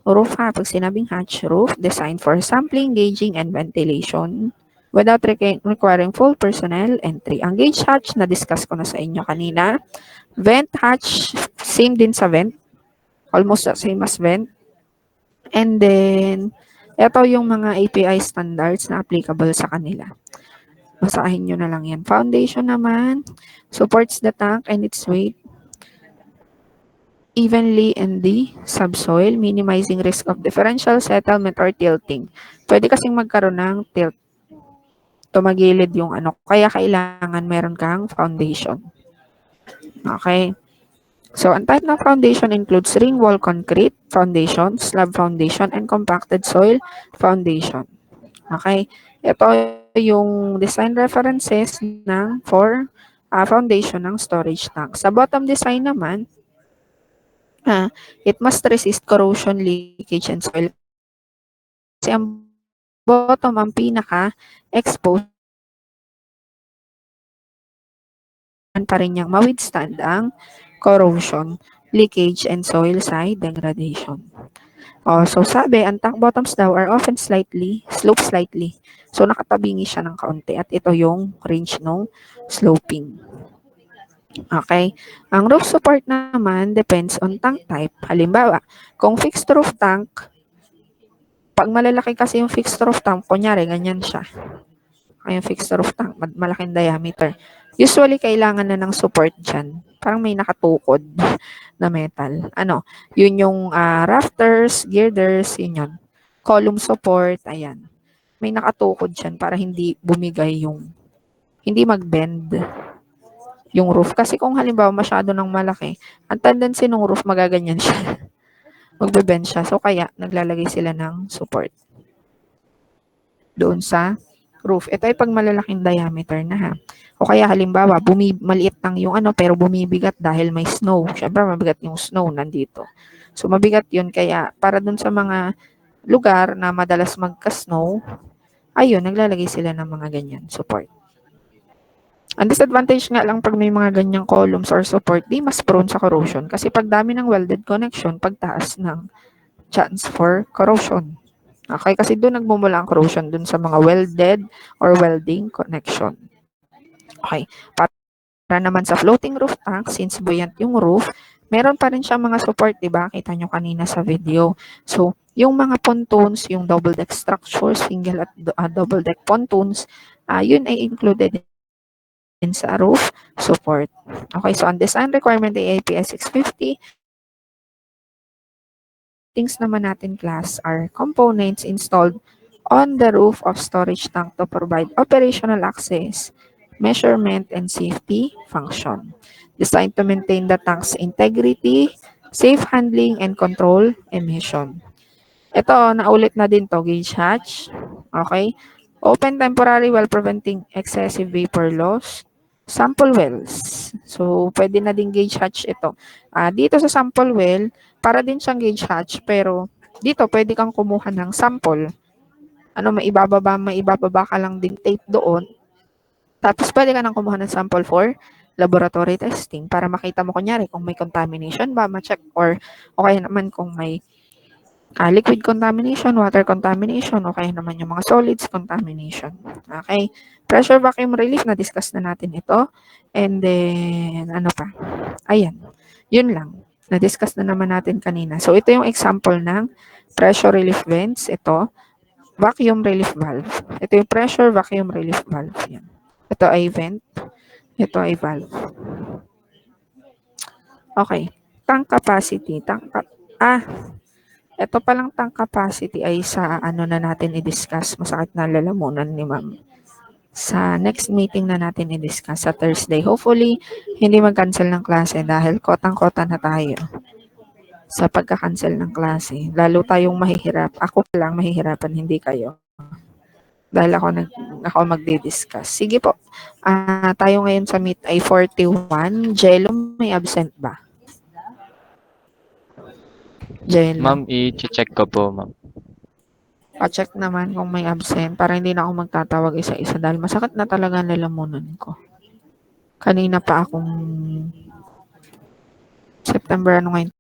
Roof ha, pag sinabing hatch, roof, designed for sampling, gauging, and ventilation without requiring full personnel entry. Ang gauge hatch, na-discuss ko na sa inyo kanina. Vent hatch, same din sa vent. Almost the same as vent. And then, ito yung mga API standards na applicable sa kanila. Basahin nyo na lang yan. Foundation naman, supports the tank and its weight evenly in the subsoil, minimizing risk of differential settlement or tilting. Pwede kasing magkaroon ng tilt. Tumagilid yung kaya kailangan meron kang foundation. Okay. So, ang type ng foundation includes ring wall concrete foundation, slab foundation, and compacted soil foundation. Okay. Ito yung design references for foundation ng storage tank. Sa bottom design naman, it must resist corrosion, leakage, and soil. Kasi ang bottom ang pinaka-exposed pa rin niyang ma-withstand ang corrosion, leakage, and soil side degradation. So sabi, ang tank bottoms daw are often slope slightly. So nakatabingi siya ng kaunti at ito yung range ng sloping. Okay. Ang roof support naman depends on tank type. Halimbawa, kung fixed roof tank, pag malalaki kasi yung fixed roof tank, kunyari, ganyan siya. Yung fixed roof tank, malaking diameter. Usually, kailangan na ng support dyan. Parang may nakatukod na metal. Yun yung rafters, girders, yun. Column support, ayan. May nakatukod dyan para hindi bumigay hindi mag-bend yung roof. Kasi kung halimbawa masyado ng malaki, ang tendency ng roof magaganyan siya. Magbe-bend siya. So, kaya naglalagay sila ng support doon sa roof. Ito ay pag malalaking diameter na ha. O kaya halimbawa, maliit lang yung pero bumibigat dahil may snow. Syempre, mabigat yung snow nandito. So, mabigat yun. Kaya, para dun sa mga lugar na madalas magka-snow, ayun, naglalagay sila ng mga ganyan support. Ang disadvantage nga lang pag may mga ganyang columns or support, di mas prone sa corrosion. Kasi pag dami ng welded connection, pagtaas ng chance for corrosion. Okay, kasi doon nagmumula ang corrosion doon sa mga welded or welding connection. Okay, para naman sa floating roof tank, since buoyant yung roof, meron pa rin siya mga support, di ba? Kita nyo kanina sa video. So, yung mga pontoons, yung double deck structures, single at double deck pontoons, yun ay included in sa roof support. Okay, so ang design requirement ay APS 650. Things naman natin class are components installed on the roof of storage tank to provide operational access, measurement, and safety function. Designed to maintain the tank's integrity, safe handling, and control emission. Ito, naulit na din to, gauge hatch. Okay. Open temporary while preventing excessive vapor loss. Sample wells. So, pwede na din gauge hatch ito. Dito sa sample well, para din siyang gauge hatch, pero dito pwede kang kumuha ng sample. Maibababa ka lang din tape doon. Tapos, pwede ka nang kumuha ng sample for laboratory testing para makita mo, kunyari, kung may contamination ba, ma-check, or okay naman kung may liquid contamination, water contamination, okay naman yung mga solids contamination. Okay. Pressure vacuum relief, na-discuss na natin ito. And then, Ayan. Yun lang. Na-discuss na naman natin kanina. So, ito yung example ng pressure relief vents. Ito, vacuum relief valve. Ito yung pressure vacuum relief valve. Yan. Ito ay vent. Ito ay valve. Okay. Tank capacity. Ito palang tank capacity ay sa na natin i-discuss. Masakit na lalamunan ni ma'am. Sa next meeting na natin i-discuss sa Thursday. Hopefully, hindi mag-cancel ng klase dahil kotang-kota na tayo sa pagka-cancel ng klase. Lalo tayong mahihirap. Ako lang mahihirapan, hindi kayo. Dahil ako magdi-discuss. Sige po. Tayo ngayon sa meet ay 41. Jello, may absent ba? Jello. Ma'am, i-check ko po, ma'am. Pa-check naman kung may absent para hindi na ako magtatawag isa-isa dahil masakit na talaga ang lalamunan ko. Kanina pa akong September ngayon?